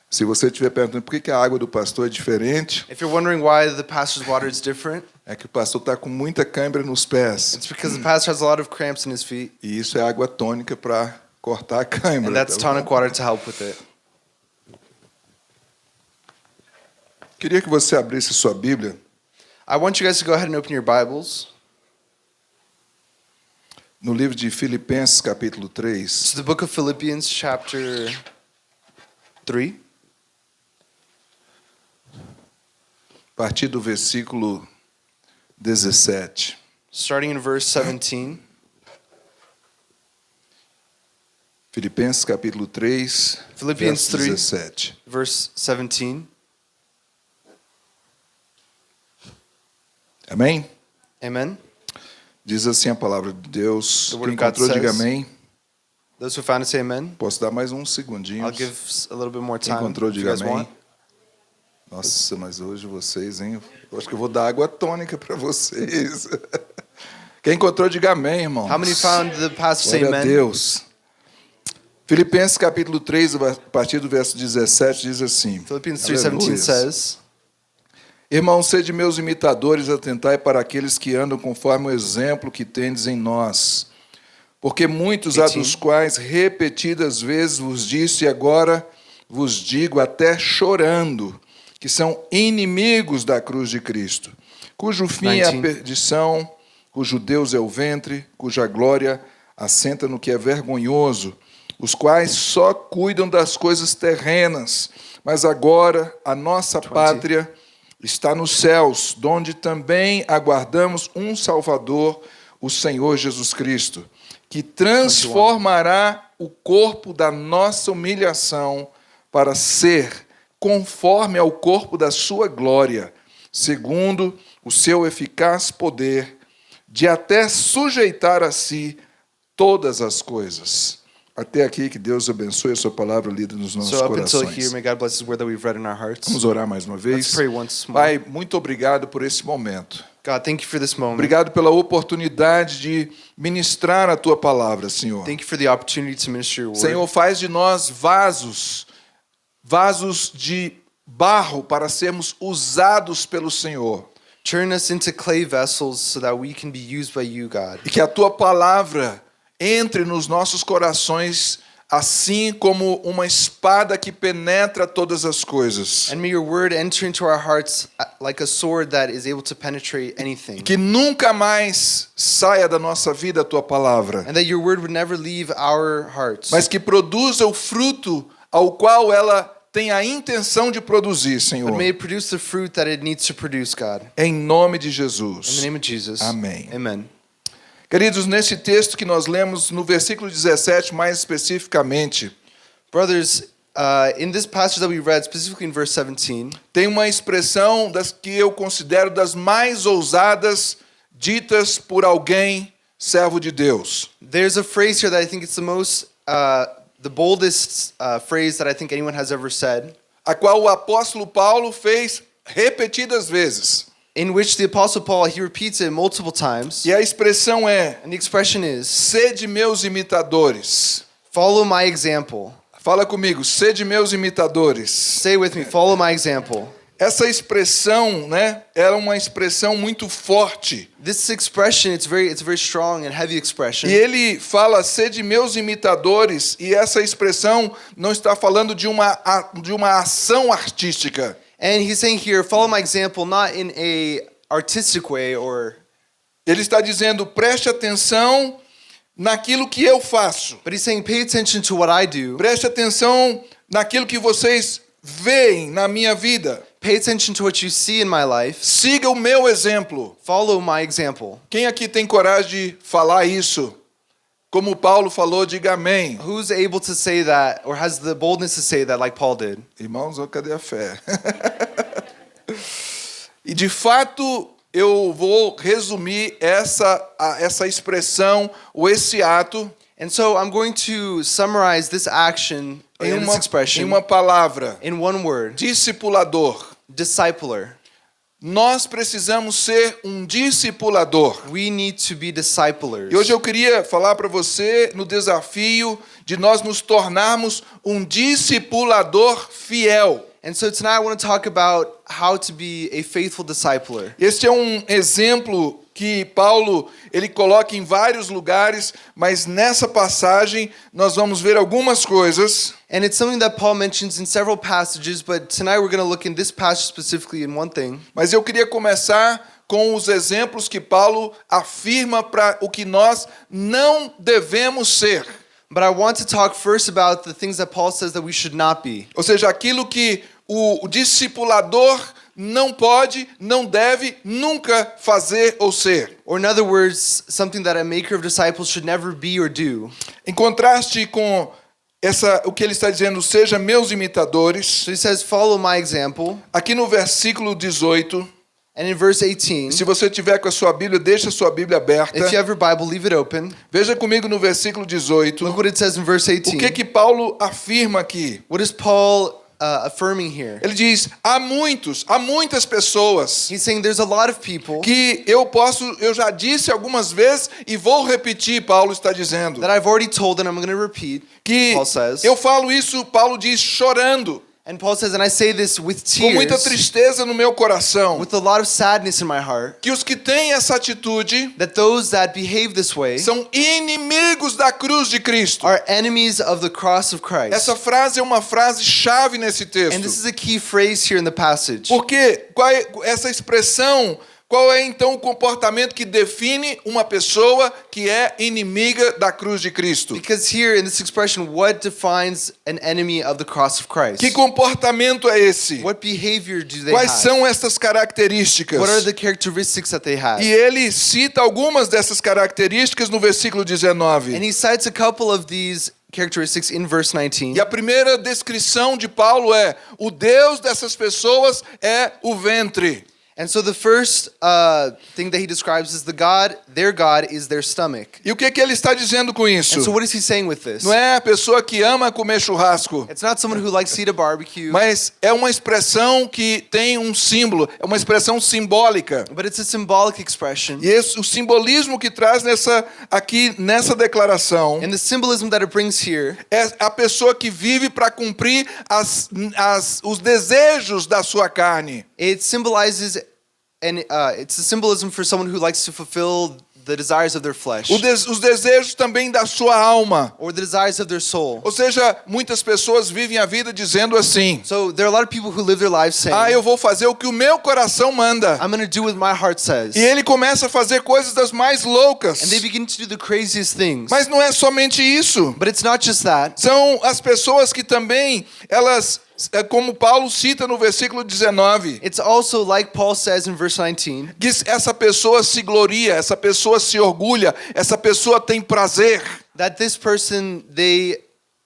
Se você estiver perguntando por que a água do pastor é diferente, If you're wondering why the pastor's water is different, é que o pastor está com muita cãibra nos pés. it's because the pastor has a lot of cramps in his feet, E isso é água tônica para cortar a cãibra. and that's tá bom? tonic water to help with it. Queria que você abrisse sua Bíblia I want you guys to go ahead and open your Bibles no livro de Filipenses, capítulo 3. to the book of Philippians, chapter 3, A partir do versículo 17. starting in verse 17. Filipenses, capítulo 3, Philippians verso 3. 17. Verse 17. Amém? Amen. Diz assim a palavra de Deus. The word Quem of God encontrou, diga says- amém. Those who found it say amen. Posso dar mais uns segundinhos. I'll give a little bit more Quem time encontrou, if you diga guys amém. want. Nossa, mas hoje vocês, hein? Eu acho que eu vou dar água tônica para vocês. Quem encontrou, diga amém, irmão. How many found the passage say Glória a amen? Deus. Filipenses capítulo 3, a partir do verso 17, diz assim. Philippians 3:17 Aleluia. says, Irmãos, sede meus imitadores, atentai para aqueles que andam conforme o exemplo que tendes em nós. Porque muitos há 18. dos quais repetidas vezes vos disse e agora vos digo até chorando, que são inimigos da cruz de Cristo, cujo fim é a 19. perdição, cujo Deus é o ventre, cuja glória assenta no que é vergonhoso, os quais só cuidam das coisas terrenas, mas agora a nossa 20. pátria está nos céus, donde também aguardamos um Salvador, o Senhor Jesus Cristo, que transformará o corpo da nossa humilhação para ser conforme ao corpo da sua glória, segundo o seu eficaz poder, de até sujeitar a si todas as coisas. Até aqui, que Deus abençoe a sua palavra lida nos nossos so up until corações. here, may God bless His word that we've read in our hearts. Vamos orar mais uma vez. Let's pray once more. Pai, muito obrigado por esse momento. God, thank you for this moment. Obrigado pela oportunidade de ministrar a tua palavra, Senhor. Thank you for the opportunity to minister your word. Senhor, faz de nós vasos de barro para sermos usados pelo Senhor. Turn us into clay vessels so that we can be used by you, God. E que a tua palavra entre nos nossos corações assim como uma espada que penetra todas as coisas. And may your word enter into our hearts like a sword that is able to penetrate anything. Que nunca mais saia da nossa vida a tua palavra, And that your word would never leave our hearts. mas que produza o fruto ao qual ela tem a intenção de produzir, Senhor. But may it produce the fruit that it needs to produce, God. Em nome de In the Jesus. name of Jesus. Amém. Amen. Queridos, nesse texto que nós lemos, no versículo 17, mais especificamente, Brothers, in this passage that we read, specifically in verse 17, tem uma expressão das que eu considero das mais ousadas ditas por alguém servo de Deus. there's a phrase here that I think it's the boldest phrase that I think anyone has ever said, A qual o apóstolo Paulo fez repetidas vezes. in which the Apostle Paul, he repeats it multiple times. E a expressão é: And the expression is, sede meus imitadores. follow my example. Fala comigo, sede meus imitadores. Say with me, follow my example. Essa expressão, né, era uma expressão muito forte. This expression, it's a very strong and heavy expression. E ele fala, sede meus imitadores, e essa expressão não está falando de uma ação artística. And he's saying here, follow my example, not in a artistic way or, Ele está dizendo, preste atenção naquilo que eu faço. but he's saying, pay attention to what I do. Preste atenção naquilo que vocês veem na minha vida. Pay attention to what you see in my life. Siga o meu exemplo. Follow my example. Quem aqui tem coragem de falar isso? Como Paulo falou, diga amém. Who's able to say that or has the boldness to say that like Paul did? Irmãos, cadê a fé? E de fato, eu vou resumir essa expressão ou esse ato And so I'm going to summarize this action em and this uma expression palavra: in one word, discipulador. discipler. nós precisamos ser um discipulador. We need to be disciplers. E hoje eu queria falar para você no desafio de nós nos tornarmos um discipulador fiel. And so tonight I want to talk about how to be a faithful discipler. Este é um exemplo que Paulo ele coloca em vários lugares, mas nessa passagem nós vamos ver algumas coisas. And it's something that Paul mentions in several passages, but tonight we're going to look in this passage specifically in one thing. Mas eu queria começar com os exemplos que Paulo afirma para o que nós não devemos ser. But I want to talk first about the things that Paul says that we should not be. Ou seja, aquilo que o discipulador não pode, não deve nunca fazer ou ser. Or in other words, something that a maker of disciples should never be or do. Em contraste com o que ele está dizendo, seja meus imitadores. So he says, follow my example. Aqui no versículo 18, And in verse 18, se você tiver com a sua Bíblia, deixa a sua Bíblia aberta. if you have your Bible, leave it open. Veja comigo no versículo 18. Look what it says in verse O que 18. Paulo afirma aqui? What is Paul affirming here? Ele diz: há muitas pessoas He's saying there's a lot of people que eu já disse algumas vezes e vou repetir, Paulo está dizendo. that I've already told and I'm going to repeat. Que Paul says. eu falo isso, Paulo diz, chorando, And Paul says, and I say this with com muita tears, tristeza no meu coração, with a lot of sadness in my heart, que os que têm essa atitude that those that behave this way são inimigos da cruz de Cristo. are enemies of the cross of Christ. Essa frase é uma frase chave nesse And this texto. is a key phrase here in the passage. Porque essa expressão, qual é então o comportamento que define uma pessoa que é inimiga da cruz de Cristo? Because here in this expression, what defines an enemy of the cross of Christ? Que comportamento é esse? What behavior do they Quais have? são essas características? What are the characteristics that they have? E ele cita algumas dessas características no versículo 19. And he cites a couple of these characteristics in verse 19. E a primeira descrição de Paulo é: o Deus dessas pessoas é o ventre. And so the first thing that he describes is their God is their stomach. E o que ele está dizendo com isso? And so what is he saying with this? Não é a pessoa que ama comer churrasco, It's not someone who likes to eat a barbecue, mas é uma expressão que tem um símbolo, é uma expressão simbólica. but it's a symbolic expression. E o simbolismo que traz aqui nessa declaração And the symbolism that it brings here é a pessoa que vive para cumprir os desejos da sua carne. it symbolizes and it's a symbolism for someone who likes to fulfill the desires of their flesh Os desejos também da sua alma. or the desires of their soul. Ou seja, muitas pessoas vivem a vida dizendo assim: So there are a lot of people who live their lives saying, eu vou fazer o que o meu coração manda. I'm going to do what my heart says. E ele começa a fazer coisas das mais loucas. And they begin to do the craziest things. Mas não é somente isso. But it's not just that. São as pessoas que também, como Paulo cita no versículo 19, It's also like Paul says in verse 19, que essa pessoa se gloria, essa pessoa se orgulha, essa pessoa tem prazer that this person, they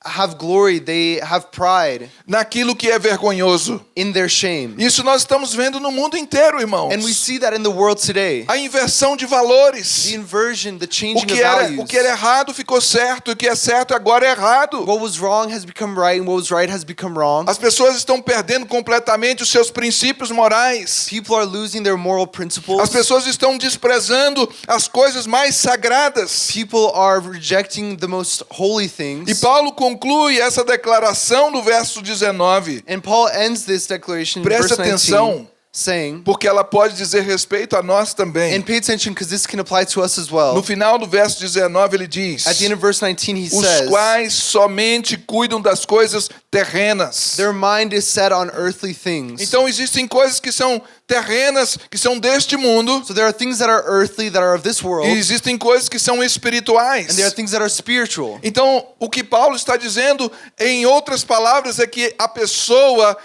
have glory, they have pride naquilo que é vergonhoso. in their shame. Isso nós estamos vendo no mundo inteiro, irmãos. And we see that in the world today. A inversão de valores. The inversion, the O changing of que values. era errado ficou certo, o que é certo agora é errado. What was wrong has become right, and what was right has become wrong. As pessoas estão perdendo completamente os seus princípios morais. People are losing their moral principles. As pessoas estão desprezando as coisas mais sagradas. People are rejecting the most holy E things. Paulo conclui essa declaração no verso 19, And Paul ends this declaration in Preste verse 19 atenção. saying, porque ela pode dizer respeito a nós também. and pay attention because this can apply to us as well. No final do verso 19 ele diz: At the end of verse 19 he os says, quais somente cuidam das coisas terrenas. their mind is set on earthly things. Então existem coisas que são terrenas, que são deste mundo, So there are things that are earthly, that are of this world, e existem coisas que são espirituais. and there are things that are spiritual. Então, o que Paulo está dizendo, em outras palavras, é que a pessoa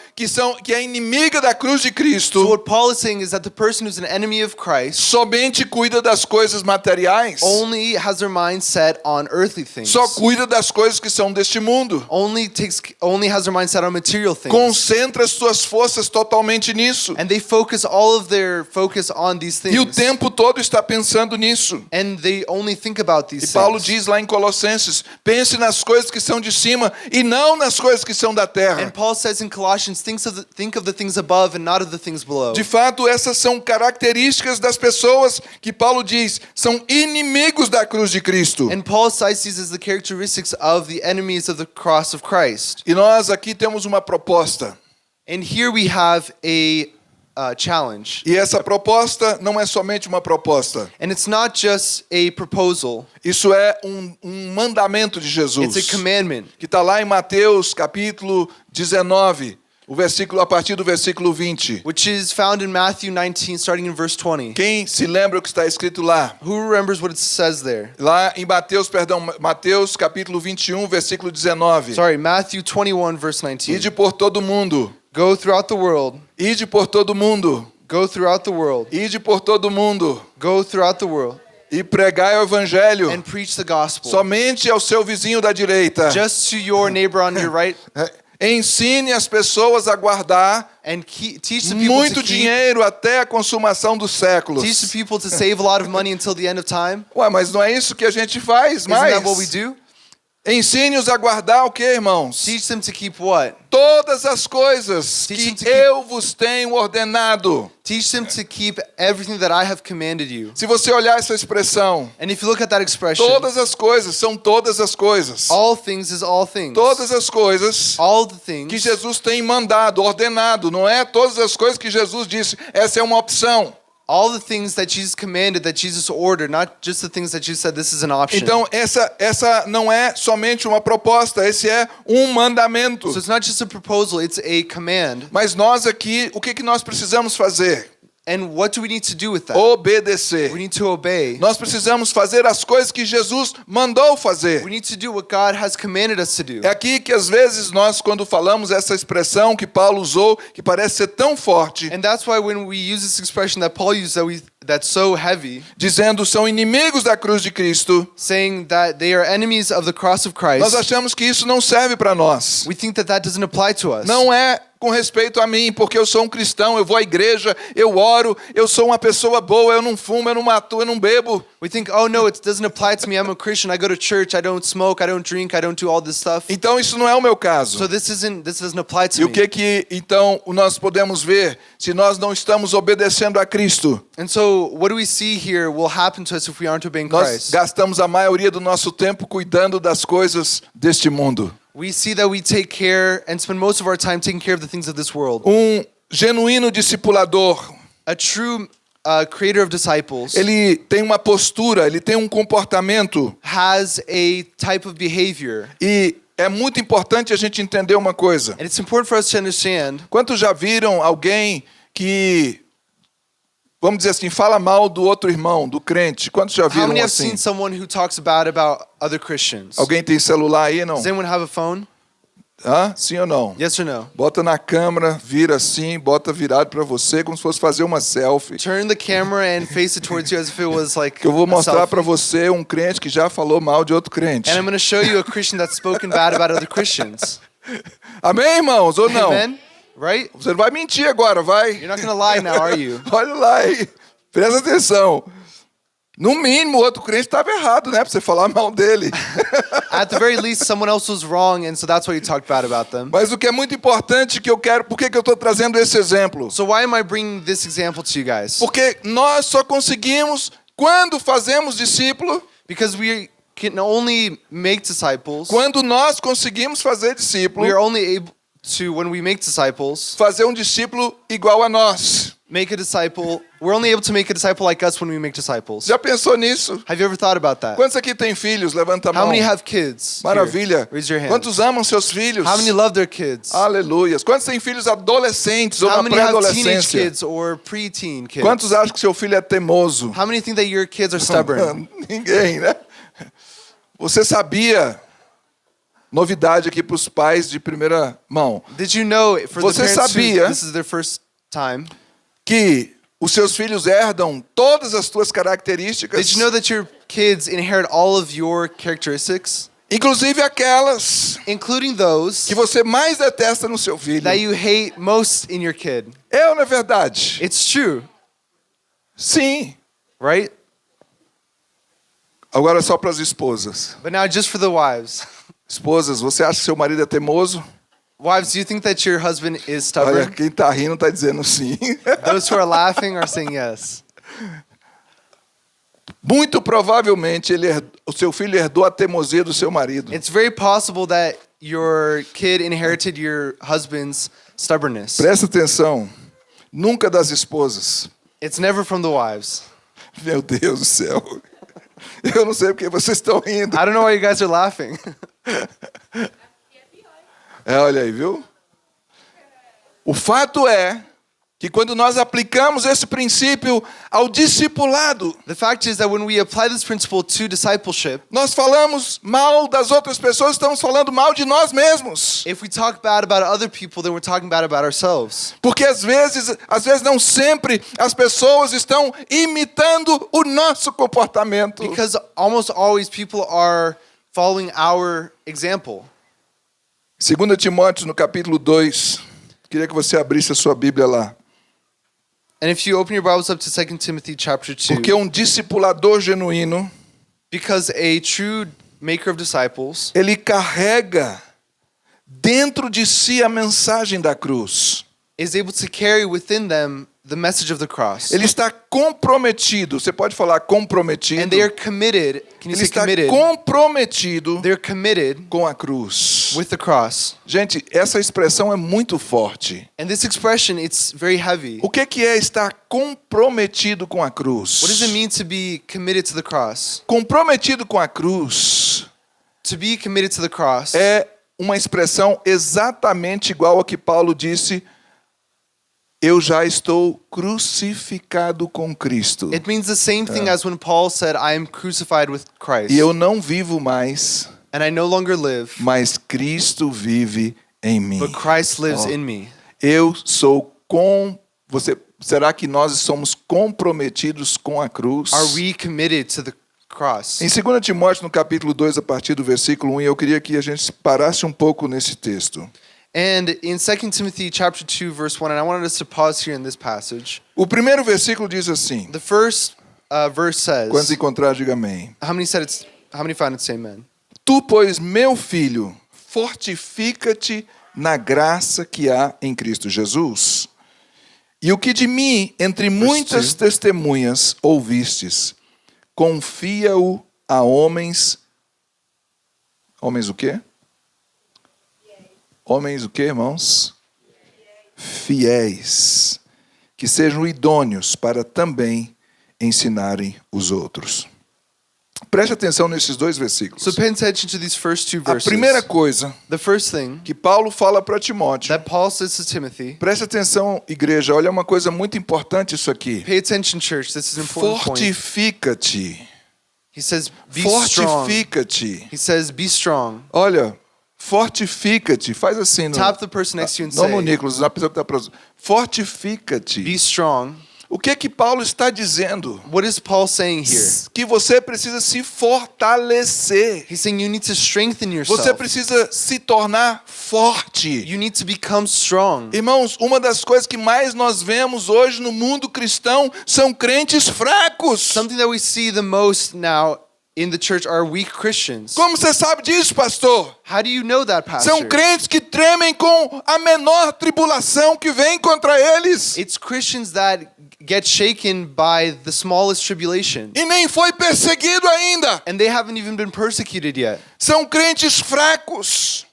que é inimiga da cruz de So Cristo what Paul is saying is that the person who's an enemy of Christ somente cuida das coisas materiais, only has their mind set on earthly things. só cuida das coisas que são deste mundo, Only has their mind set on material things. concentra as suas forças totalmente nisso. And they focus focus all of their focus on these things. E o tempo todo está pensando nisso. And they only think about these E Paulo things. diz lá em Colossenses, pense nas coisas que são de cima e não nas coisas que são da terra. And Paul says in Colossians, think of the things above and not of the things below. De fato, essas são características das pessoas que Paulo diz são inimigos da cruz de Cristo. And Paul cites these as the characteristics of the enemies of the cross of Christ. E nós aqui temos uma proposta. And here we have a challenge. E essa proposta não é somente uma proposta. And it's not just a proposal. Isso é um mandamento de Jesus. It's a commandment. Que está lá em Mateus capítulo 19, a partir do versículo 20. Which is found in Matthew 19, starting in verse 20. Quem se lembra o que está escrito lá? Who remembers what it says there? Lá em Mateus capítulo 21, versículo 19. Sorry, Matthew 21, verse 19. Ide por todo mundo. Go throughout the world. Ide por todo mundo. Go throughout the world. Ide por todo mundo. Go throughout the world. E pregai o evangelho And preach the gospel. somente ao seu vizinho da direita. Just to your neighbor on your right. Ensine as pessoas a guardar And teach the people muito to keep. dinheiro até a consumação dos séculos. Teach the people to save a lot of money until the end of time. Ué, mas não é isso que a gente faz Isn't mais? that what we do? Ensine-os a guardar o que, irmãos? Teach them to keep what? Todas as coisas Teach them que to keep- eu vos tenho ordenado. Teach them to keep everything that I have commanded you. Se você olhar essa expressão, And if you look at that expression, todas as coisas são todas as coisas. all things is all things. Todas as coisas All the things que Jesus tem mandado, ordenado. Não é todas as coisas que Jesus disse. Essa é uma opção. all the things that Jesus commanded, that Jesus ordered, not just the things that Jesus said this is an option. Então, essa não é somente uma proposta, esse é um mandamento. So it's not just a proposal, it's a command. Mas nós aqui, o que nós precisamos fazer? And what do we need to do with that? Obedecer. We need to obey. Nós precisamos fazer as coisas que Jesus mandou fazer. We need to do what God has commanded us to do. É aqui que às vezes nós, quando falamos essa expressão que Paulo usou, que parece ser tão forte, And that's why when we use this expression that Paul used that's so heavy, dizendo são inimigos da cruz de Cristo, saying that they are enemies of the cross of nós Christ, achamos que isso não serve para nós. we think that doesn't apply to us. Não é com respeito a mim, porque eu sou um cristão, eu vou à igreja, eu oro, eu sou uma pessoa boa, eu não fumo, eu não mato, eu não bebo. We think, oh no, it doesn't apply to me. I'm a Christian. I go to church. I don't smoke. I don't drink. I don't do all this stuff. Então isso não é o meu caso. So this doesn't apply to E o me. que então nós podemos ver se nós não estamos obedecendo a Cristo? And so what do we see here will happen to us if we aren't obeying Nós Christ? gastamos a maioria do nosso tempo cuidando das coisas deste mundo. We see that we take care and spend most of our time taking care of the things of this world. Genuíno discipulador, A true creator of disciples ele tem uma postura, ele tem um comportamento has a type of behavior. e é muito importante a gente entender uma coisa. And it's important for us to understand. Quantos já viram alguém que, vamos dizer assim, fala mal do outro irmão, do crente? Quantos já How viram many have assim? seen someone who talks bad about other Christians? Alguém tem celular aí, não? Does anyone have a phone? Hã? Sim ou não? Yes or no? Bota na câmera, vira assim, bota virado para você, como se fosse fazer uma selfie. Turn the camera and face it towards you as if it was like Que eu vou a mostrar selfie. para você um crente que já falou mal de outro crente. And I'm going to show you a Christian that's spoken bad about other Christians. Amém, irmãos? Ou não? Amen? Right? Você não vai mentir agora, vai? You're not going to lie now, are you? Olha lá aí. Presta atenção. No mínimo, o outro crente estava errado, né? Para você falar mal dele. At the very least, someone else was wrong, and so that's why you talked bad about them. Mas o que é muito importante que eu quero... Por que eu estou trazendo esse exemplo? So why am I bringing this example to you guys? Porque nós só conseguimos, quando fazemos discípulo, Because we can only make disciples. quando nós conseguimos fazer We discípulo, are only able to, when we make disciples, fazer um discípulo igual a nós. make a disciple. We're only able to make a disciple like us when we make disciples. Já pensou nisso? Have you ever thought about that? Quantos aqui têm filhos? Levanta a How mão. many have kids? Here, Maravilha. raise your hand. Quantos amam seus filhos? How many love their kids? Aleluias. Quantos têm filhos adolescentes ou How na many have teenage pré-adolescência? kids or preteen kids? Quantos acham que seu filho é teimoso? How many think that your kids are stubborn? Ninguém, né? Você sabia, novidade aqui para os pais de primeira mão, Did you know for the Você parents who sabia- this is their first time? que os seus filhos herdam todas as tuas características, Did you know that your kids inherit all of your characteristics, Inclusive aquelas including those que você mais detesta no seu filho. that you hate most in your kid. É ou não é verdade? It's true, Sim. right? Agora só para as esposas. But now just for the wives. Esposas, você acha que seu marido é teimoso? Wives, do you think that your husband is Olha, stubborn? quem tá rindo tá dizendo sim. Those who are laughing are saying yes. Muito provavelmente o seu filho herdou a teimosia do seu marido. It's very possible that your kid inherited your husband's stubbornness. Presta atenção. Nunca das esposas. It's never from the wives. Meu Deus do céu. Eu não sei porque vocês estão rindo. I don't know why you guys are laughing. Olha aí, viu? O fato é que quando nós aplicamos esse princípio ao discipulado, The fact is that when we apply this principle to discipleship, nós falamos mal das outras pessoas, estamos falando mal de nós mesmos. if we talk bad about other people, then we're talking bad about ourselves. Porque às vezes não sempre, as pessoas estão imitando o nosso comportamento. Because almost always people are following our example. 2 Timóteo, no capítulo 2. Queria que você abrisse a sua Bíblia lá. And if you open your Bibles up to 2 Timothy chapter 2, Porque um discipulador genuíno, because a true maker of disciples ele carrega dentro de si a mensagem da cruz. is able to carry within them the message of the cross. Ele está comprometido. Você pode falar comprometido? And they are committed. Can you Ele say está committed? comprometido They're committed com a cruz. with the cross. Gente, essa expressão é muito forte. And this expression, it's very heavy. O que é estar comprometido com a cruz? What does it mean to be committed to the cross? Comprometido com a cruz To be committed to the cross é uma expressão exatamente igual a que Paulo disse: eu já estou crucificado com Cristo. it means the same thing as when Paul said, I am crucified with Christ. E eu não vivo mais, And I no longer live, mas Cristo vive em mim. but Christ lives Oh. in me. Eu sou será que nós somos comprometidos com a cruz? Are we committed to the cross? Em 2 Timóteo, no capítulo 2, a partir do versículo 1, eu queria que a gente parasse um pouco nesse texto. And in 2 Timothy chapter 2 verse 1, and I wanted us to pause here in this passage. O primeiro versículo diz assim, The first verse says, quando encontrar, diga amém. how many found it say amen? Tu, pois, meu filho, fortifica-te na graça que há em Cristo Jesus. E o que de mim, entre muitas testemunhas, ouvistes, confia-o a homens... Homens o quê? Homens o quê, irmãos? Fiéis. Que sejam idôneos para também ensinarem os outros. Preste atenção nesses dois versículos. So pay attention to these first two A verses. primeira coisa The first thing que Paulo fala para Timóteo. that Paul says to Timothy, Preste atenção, igreja. Olha uma coisa muito importante isso aqui. pay attention, church, this is an important point. Fortifica-te. He says, be strong. Fortifica-te. He says, be strong. Olha, fortifica-te. Faz assim. Tap the person next to you and Não no say, Nicolas, na pessoa que está próxima. Fortifica-te. be strong. O que é que Paulo está dizendo? What is Paul saying here? Que você precisa se fortalecer. He's saying you need to strengthen Você yourself. precisa se tornar forte. You need to become strong. Irmãos, uma das coisas que mais nós vemos hoje no mundo cristão são crentes fracos. Something that we see the most now in the church are weak Christians. Como você sabe disso, pastor? How do you know that, pastor? São crentes que tremem com a menor tribulação que vem contra eles. It's Christians that get shaken by the smallest tribulation. E nem foi perseguido ainda. And they haven't even been persecuted yet. São crentes fracos.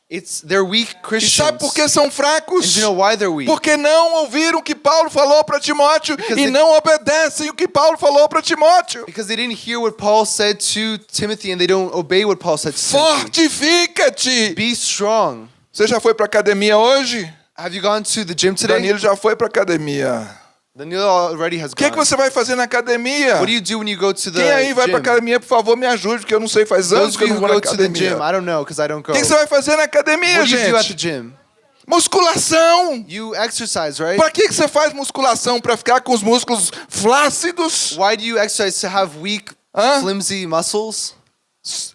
They're weak E Christians. sabe por que são fracos? And do you know why they're weak? Porque não ouviram o que Paulo falou para Timóteo Because e they- não obedecem o que Paulo falou para Timóteo. Because they didn't hear what Paul said to Timothy and they don't obey what Paul said to Timothy. Fortifica-te. Be strong. Você já foi para academia hoje? Have you gone to the gym today? Danilo já foi para academia. Danilo already has O que gone. você vai fazer na academia? What do you do when you go to the Quem aí vai gym? para academia, por favor, me ajude, porque eu não sei, faz anos Those que of eu you não who vou na go to the academia. gym, I don't know because I don't go. O que você vai fazer na academia, What do you do at the gente? gym? Musculação. You exercise, right? Para que você faz musculação? Para ficar com os músculos flácidos? Why do you exercise to have weak, Hã? flimsy muscles?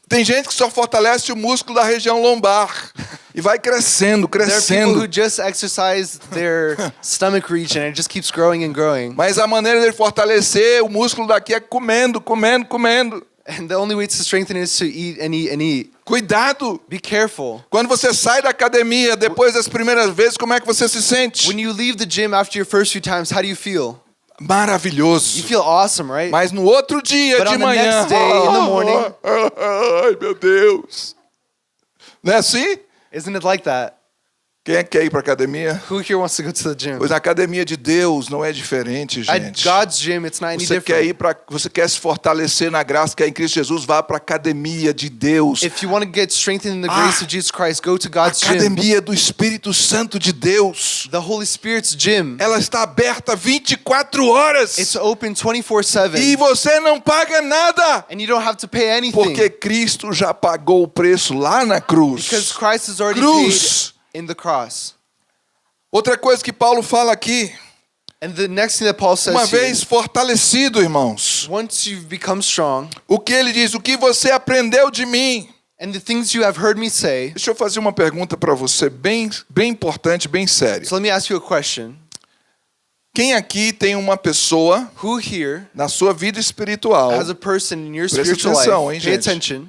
Tem gente que só fortalece o músculo da região lombar e vai crescendo, There are people crescendo. who just exercise their stomach region and it just keeps growing and growing. Mas a maneira de fortalecer o músculo daqui é comendo, comendo, comendo. And the only way to strengthen it is to eat and eat and eat. Cuidado! Be careful. Quando você sai da academia, depois das primeiras vezes, como é que você se sente? When you leave the gym after your first few times, how do you feel? Maravilhoso. You feel awesome, right? Mas no outro dia But de on the manhã, next day, in the morning- ai meu Deus. Não é assim? Isn't it like that? Quem é que quer ir para academia? Who here wants to go to the gym? Pois a academia de Deus não é diferente, At gente. God's gym, it's not any Você quer different. ir para, você quer se fortalecer na graça que é em Cristo Jesus, vá para a academia de Deus. If you want to get strengthened in the grace of Jesus Christ, go to God's gym. Academia do Espírito Santo de Deus. The Holy Spirit's gym. Ela está aberta 24 horas. It's open 24/7. E você não paga nada. And you don't have to pay anything. Porque Cristo já pagou o preço lá na cruz. Because Christ has already Cruz. paid in the cross. Outra coisa que Paulo fala aqui, And the next thing that Paul says uma here, vez fortalecido, irmãos, once you've become strong, o que ele diz, o que você aprendeu de mim. and the things you have heard me say. Deixa eu fazer uma pergunta para você, bem importante, bem séria. So let me ask you a question. Quem aqui tem uma pessoa Who here na sua vida espiritual has a person in your Presta spiritual atenção, life, hein, pay gente? attention,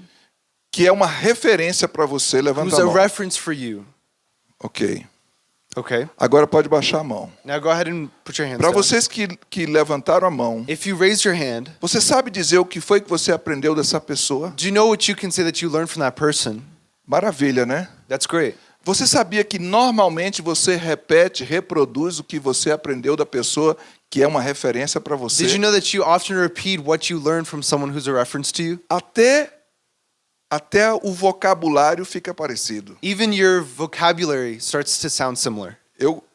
que é uma referência para você? Levanta who's a a mão. reference for you? Ok. Okay. Agora pode baixar a mão. Now go ahead and put your hands Para down. vocês que levantaram a mão, If you raise your hand, você sabe dizer o que foi que você aprendeu dessa pessoa? do you know what you can say that you learned from that person? Maravilha, né? That's great. Você sabia que normalmente você repete, reproduz o que você aprendeu da pessoa que é uma referência para você? Did you know that you often repeat what you learned from someone who's a reference to you? Até o vocabulário fica parecido. Even your vocabulary starts to sound similar.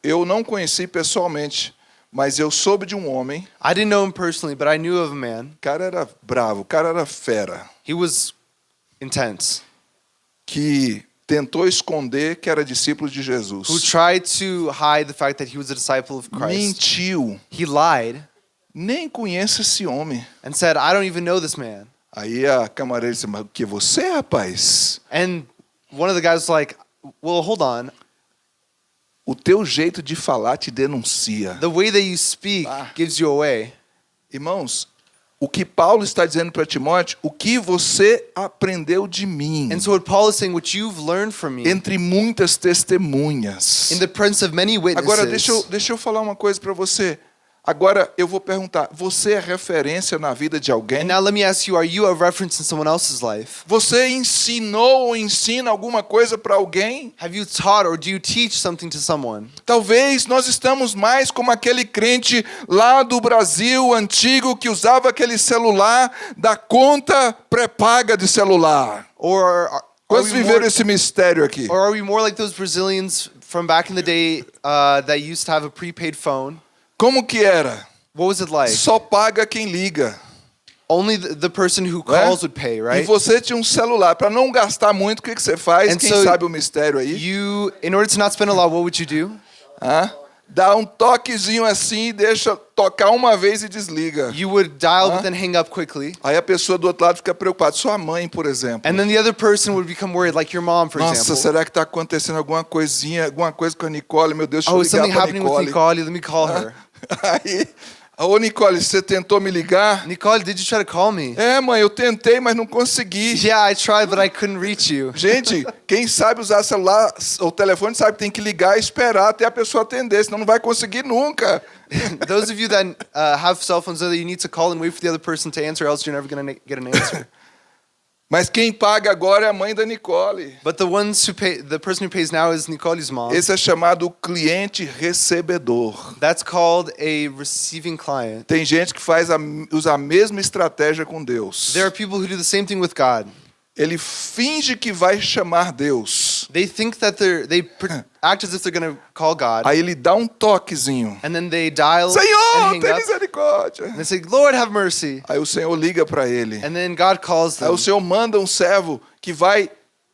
Eu não conheci pessoalmente, mas eu soube de um homem. I didn't know him personally, but I knew of a man. O cara era bravo, o cara era fera, He was intense, que tentou esconder que era discípulo de Jesus. who tried to hide the fact that he was a disciple of Christ. Mentiu. He lied Nem conheço esse homem. and said, I don't even know this man. Aí a camareira disse, mas o que você, rapaz? And one of the guys was like, well, hold on. O teu jeito de falar te denuncia. The way that you speak gives you away. Irmãos, o que Paulo está dizendo para Timóteo, o que você aprendeu de mim, And so what Paul is saying, what you've learned from me, entre muitas testemunhas. in the presence of many witnesses. Agora, deixa eu falar uma coisa para você. Agora, eu vou perguntar, você é referência na vida de alguém? And now let me ask you, are you a reference in someone else's life? Você ensinou ou ensina alguma coisa para alguém? Have you taught or do you teach something to someone? Talvez nós estamos mais como aquele crente lá do Brasil antigo que usava aquele celular da conta pré-paga de celular. Or are Quantos we viveram more, esse mistério aqui? or are we more like those Brazilians from back in the day that used to have a prepaid phone? Como que era? What was it like? Só paga quem liga. Only the person who Não é? calls would pay, E right? você tinha um celular. Para não gastar muito, o que você faz? And Quem so sabe o mistério aí? You, in order to not spend a lot, what would you do? Hã? Dá um toquezinho assim, deixa tocar uma vez e desliga. You would dial Huh? but then hang up quickly. Aí a pessoa do outro lado fica preocupada. Sua mãe, por exemplo. And then the other person would become worried, like your mom, for Nossa, example. será que está acontecendo alguma coisinha, alguma coisa com a Nicole? Meu Deus, deixa Oh, eu is something ligar para happening with Nicole. Nicole? Let me call her. Aí, ô Nicole, você tentou me ligar? Nicole, did you try to call me? É, mãe, eu tentei, mas não consegui. Yeah, I tried, but I couldn't reach you. Gente, quem sabe usar celular ou telefone sabe que tem que ligar e esperar até a pessoa atender, senão não vai conseguir nunca. Those of you that have cell phones know that you need to call and wait for the other person to answer, else you're never going to get an answer. Mas quem paga agora é a mãe da Nicole. But the ones who pay, the person who pays now is Nicole's mom. Esse é chamado cliente recebedor. That's called a receiving client. Tem gente que usa a mesma estratégia com Deus. There are people who do the same thing with God. Ele finge que vai chamar Deus. They think that act as if they're going to call God, Aí ele dá um toquezinho. and then they dial Senhor, and hang tem up, misericórdia. and they say, Lord, have mercy. Aí o Senhor liga para ele. And then God calls Aí them. o Senhor manda um servo que vai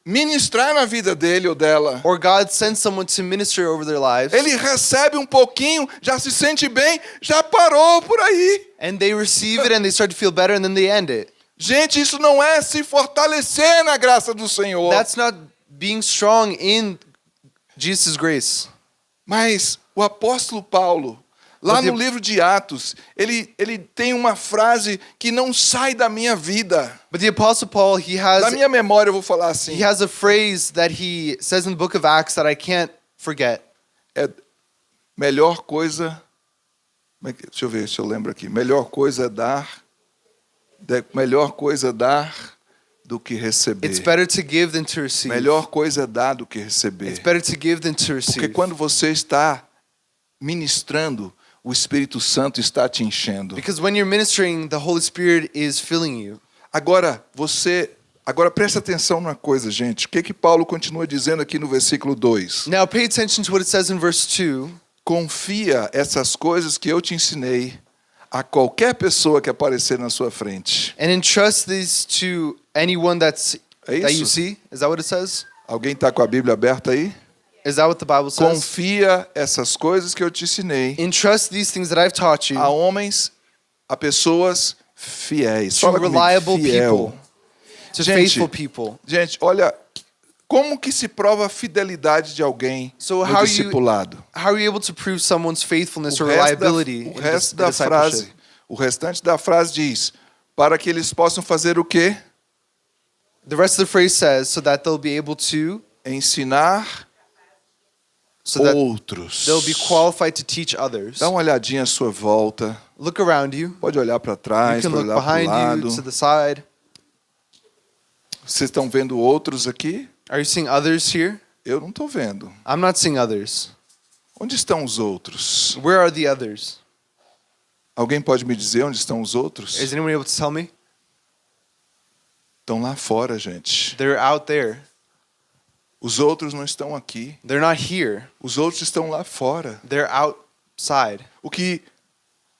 ministrar na vida dele ou dela. Or God sends someone to minister over their lives. Ele recebe um pouquinho, já se sente bem, já parou por aí. And they receive it and they start to feel better and then they end it. Gente, isso não é se fortalecer na graça do Senhor. That's not being strong in Jesus' grace. Mas o apóstolo Paulo, lá But the- no livro de Atos, ele tem uma frase que não sai da minha vida. But the Apostle Paul, Da minha memória eu vou falar assim. he has a phrase that he says in the book of Acts that I can't forget. É melhor coisa... Deixa eu ver se eu lembro aqui. Melhor coisa é dar do que receber. It's better to give than to receive. Melhor coisa é dar do que receber. It's better to give than to Porque receive. quando você está ministrando, o Espírito Santo está te enchendo. Because when you're ministering, the Holy Spirit is filling you. Agora presta atenção numa coisa, gente. O que Paulo continua dizendo aqui no versículo 2? Now pay attention to what it says in verse 2. Confia essas coisas que eu te ensinei a qualquer pessoa que aparecer na sua frente. And entrust these to anyone that you isso? see. Is that what it says? Alguém está com a Bíblia aberta aí? Is that what the Bible says? Confia essas coisas que eu te ensinei Entrust these things that I've taught you a homens, a pessoas fiéis. to Fala comigo, reliable fiel. people, to Gente, faithful people. Gente, olha, como que se prova a fidelidade de alguém So no how discipulado? are you able to prove someone's faithfulness or O resto da- reliability o in resto the da discipleship? frase, o restante da frase diz, para que eles possam fazer o quê? The rest of the phrase says, so that they'll be able to, Ensinar so that outros. they'll be qualified to teach others. Dá uma olhadinha à sua volta. Look around you. Pode olhar para You trás, can pode look olhar para o behind lado. you, to the side. Vocês estão vendo outros aqui? Are you seeing others here? Eu não estou vendo. I'm not seeing others. Onde estão os outros? Where are the others? Alguém pode me dizer onde estão os outros? Is anyone able to tell me? Estão lá fora, gente. They're out there. Os outros não estão aqui. They're not here. Os outros estão lá fora. They're outside. O que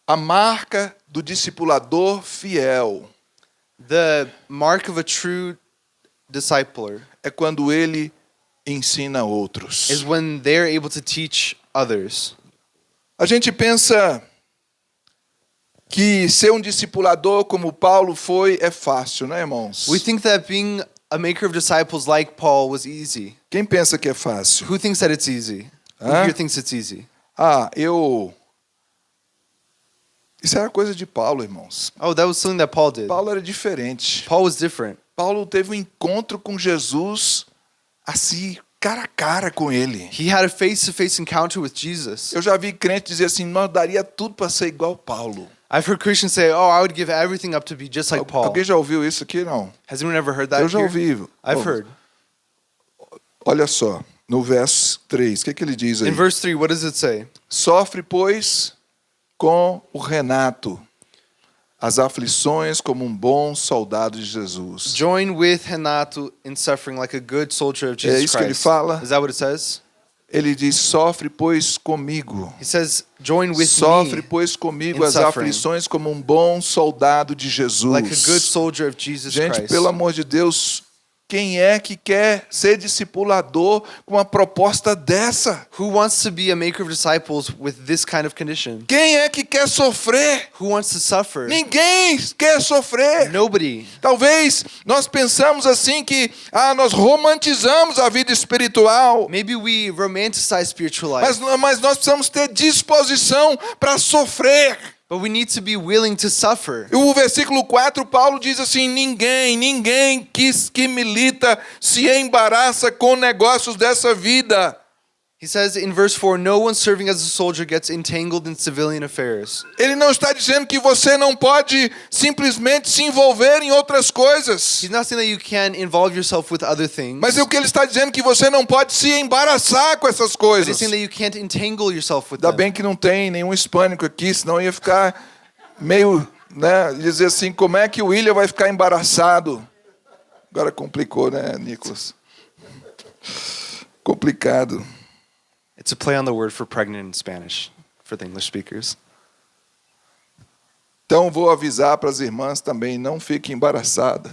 a marca do discipulador fiel The mark of a true discipler é quando ele ensina outros. is when they're able to teach others. A gente pensa que ser um discipulador como Paulo foi é fácil, né, irmãos? We think that being a maker of disciples like Paul was easy. Quem pensa que é fácil? Who thinks that it's easy? Who Huh? here thinks it's easy? Isso era coisa de Paulo, irmãos. Oh, that was something that Paul did. Paulo era diferente. Paul was different. Paulo teve um encontro com Jesus assim, cara a cara com ele. He had a face-to-face encounter with Jesus. Eu já vi crente dizer assim, nós daria tudo para ser igual Paulo. I've heard Christians say, "Oh, I would give everything up to be just like Paul." Alguém já ouviu isso aqui? Não. Has anyone ever heard that? Eu já here? ouvi. I've Oh, heard. Olha só, no verso 3, o que ele diz aí? In verse 3, what does it say? Sofre, pois, com o Renato as aflições como um bom soldado de Jesus. Join with Renato in suffering like a good soldier of Jesus isso que ele Christ. fala? Is that what it says? Ele diz, sofre, pois, comigo. He says, join with Sofre, me pois, comigo in as suffering. aflições como um bom soldado de Jesus. like a good soldier of Jesus Gente, Christ. pelo amor de Deus, quem é que quer ser discipulador com uma proposta dessa? Who wants to be a maker of disciples with this kind of condition? Quem é que quer sofrer? Who wants to suffer? Ninguém quer sofrer. Nobody. Talvez nós pensamos assim que nós romantizamos a vida espiritual, Maybe we romanticize spiritual life, mas nós precisamos ter disposição para sofrer. but we need to be willing to suffer. O versículo 4, Paulo diz assim, ninguém que milita se embaraça com negócios dessa vida. He says in verse 4, no one serving as a soldier gets entangled in civilian affairs. Ele não está dizendo que você não pode simplesmente se envolver em outras coisas. He's not saying that you can involve yourself with other things. Mas o que ele está dizendo é que você não pode se embaraçar com essas But he's coisas. saying that you can't entangle yourself with Ainda them. bem que não tem nenhum hispânico aqui, senão ia ficar meio, né, dizer assim, como é que o William vai ficar embaraçado? Agora complicou, né, Nicolas? Complicado. It's a play on the word for pregnant in Spanish for the English speakers. Então vou avisar para as irmãs também, não fiquem embaraçadas.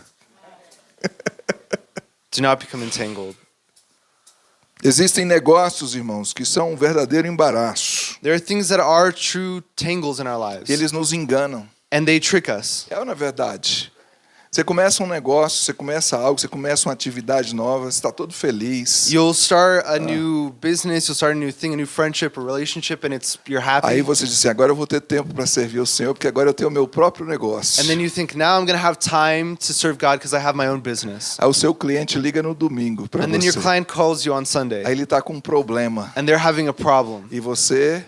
Do not become entangled. Existem negócios, irmãos, que são um verdadeiro embaraço. There are things that are true tangles in our lives. Eles nos enganam. And they trick us. É ou não é verdade? Você começa um negócio, você começa algo, você começa uma atividade nova, você está todo feliz. You'll start a new business, you'll start a new thing, a new friendship, a relationship, and you're happy. Aí você diz assim, agora eu vou ter tempo para servir o Senhor, porque agora eu tenho o meu próprio negócio. And then you think, now I'm going to have time to serve God because I have my own business. Aí o seu cliente liga no domingo para And then your você. client calls you on Sunday, Aí ele está com um problema. and they're having a problem. E você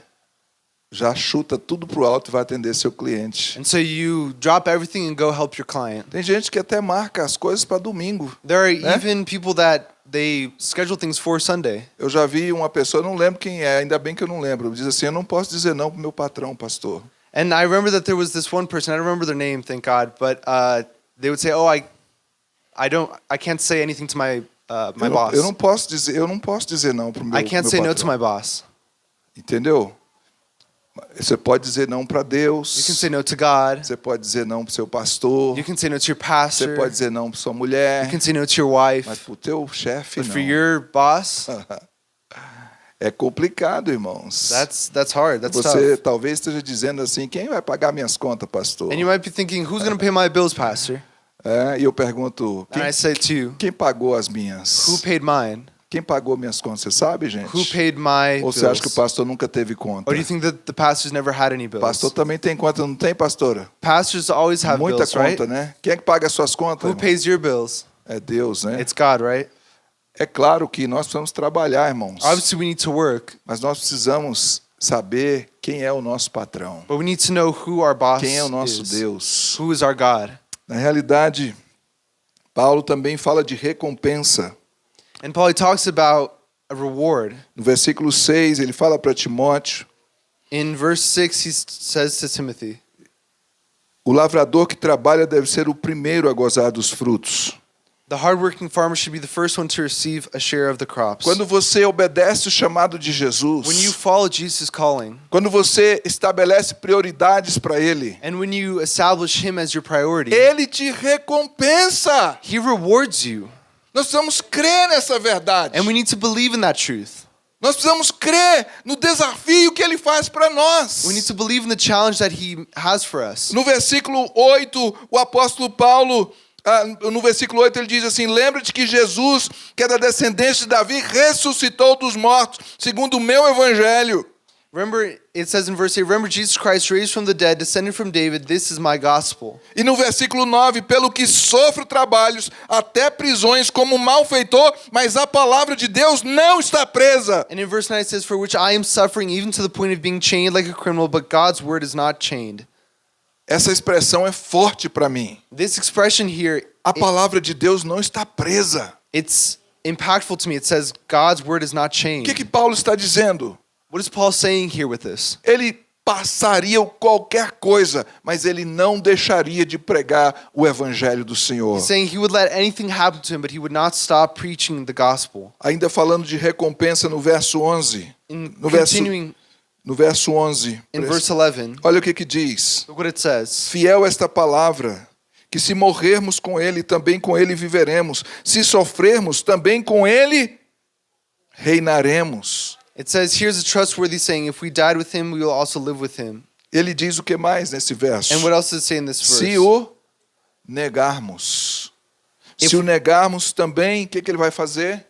já chuta tudo pro alto e vai atender seu cliente. And so you drop everything and go help your client. Tem gente que até marca as coisas para domingo. There are né? even people that they schedule things for Sunday. Eu já vi uma pessoa, não lembro quem é, ainda bem que eu não lembro. Diz assim, eu não posso dizer não pro meu patrão, pastor. And I remember that there was this one person, I don't remember their name, thank God, but they would say, "Oh, I can't say anything to my boss. Eu não posso dizer não pro meu I can't meu say no patrão. to my boss." Entendeu? Você pode dizer não para Deus. You can say no to God. Você pode dizer não pro seu pastor. You can say no to your Você pastor. pode dizer não para sua mulher. You can say no to your wife. Mas pro teu chefe But não. for your boss, É complicado, irmãos. that's hard. That's Você tough. talvez esteja dizendo assim, quem vai pagar minhas contas, pastor? And you might be thinking, who's going to pay my bills, pastor? E eu pergunto, And I say to you, quem pagou as minhas? who paid mine? Quem pagou minhas contas? Você sabe, gente? Who paid my Ou você acha que o bills? pastor nunca teve conta? Or do you think that the pastors never had any O bills? pastor também tem conta, não tem, pastora? Pastors always have Muita bills, conta, right? né? Quem é que paga as suas contas? Who irmão? pays your bills? É Deus, né? It's God, right? É claro que nós precisamos trabalhar, irmãos. Obviously, we need to work, Mas nós precisamos saber quem é o nosso patrão. but we need to know who our boss Quem é o nosso is. Deus. Who is our God? Na realidade, Paulo também fala de recompensa. And Paul he talks about a reward. No versículo 6, ele fala para Timóteo, In verse 6, he says to Timothy, o lavrador que trabalha deve ser o primeiro a gozar dos frutos. the hardworking farmer should be the first one to receive a share of the crops. Quando você obedece o chamado de When you Jesus, follow Jesus' calling, quando você estabelece prioridades para Ele, and when you establish him as your priority, Ele te recompensa. he rewards you. Nós precisamos crer nessa verdade. And we need to believe in that truth. Nós precisamos crer no desafio que Ele faz para nós. We need to believe in the challenge that he has for us. No versículo 8, o apóstolo Paulo, no versículo 8 ele diz assim, lembra-te que Jesus, que é da descendência de Davi, ressuscitou dos mortos, segundo o meu evangelho. Remember, it says in verse 8, remember Jesus Christ raised from the dead, descended from David, this is my gospel. E no versículo 9, pelo que sofro trabalhos, até prisões como malfeitor, mas a palavra de Deus não está presa. And in verse 9 it says, for which I am suffering even to the point of being chained like a criminal, but God's word is not chained. Essa expressão é forte para mim. This expression here, A palavra de Deus não está presa. it's impactful to me. It says God's word is not O chained. que Paulo está dizendo? What is Paul saying here with this? Ele passaria qualquer coisa, mas ele não deixaria de pregar o evangelho do Senhor. He's saying he would let anything happen to him, but he would not stop preaching the gospel. Ainda falando de recompensa no verso 11. No verso 11. In verse 11, Olha o que diz. look what it says. Fiel esta palavra, que se morrermos com ele, também com ele viveremos. Se sofrermos, também com ele reinaremos. It says, here's a trustworthy saying, if we died with him, we will also live with him. Ele diz o que mais nesse verso? And what else does it say in this verse? Se o negarmos. Se o negarmos também, o que ele vai fazer?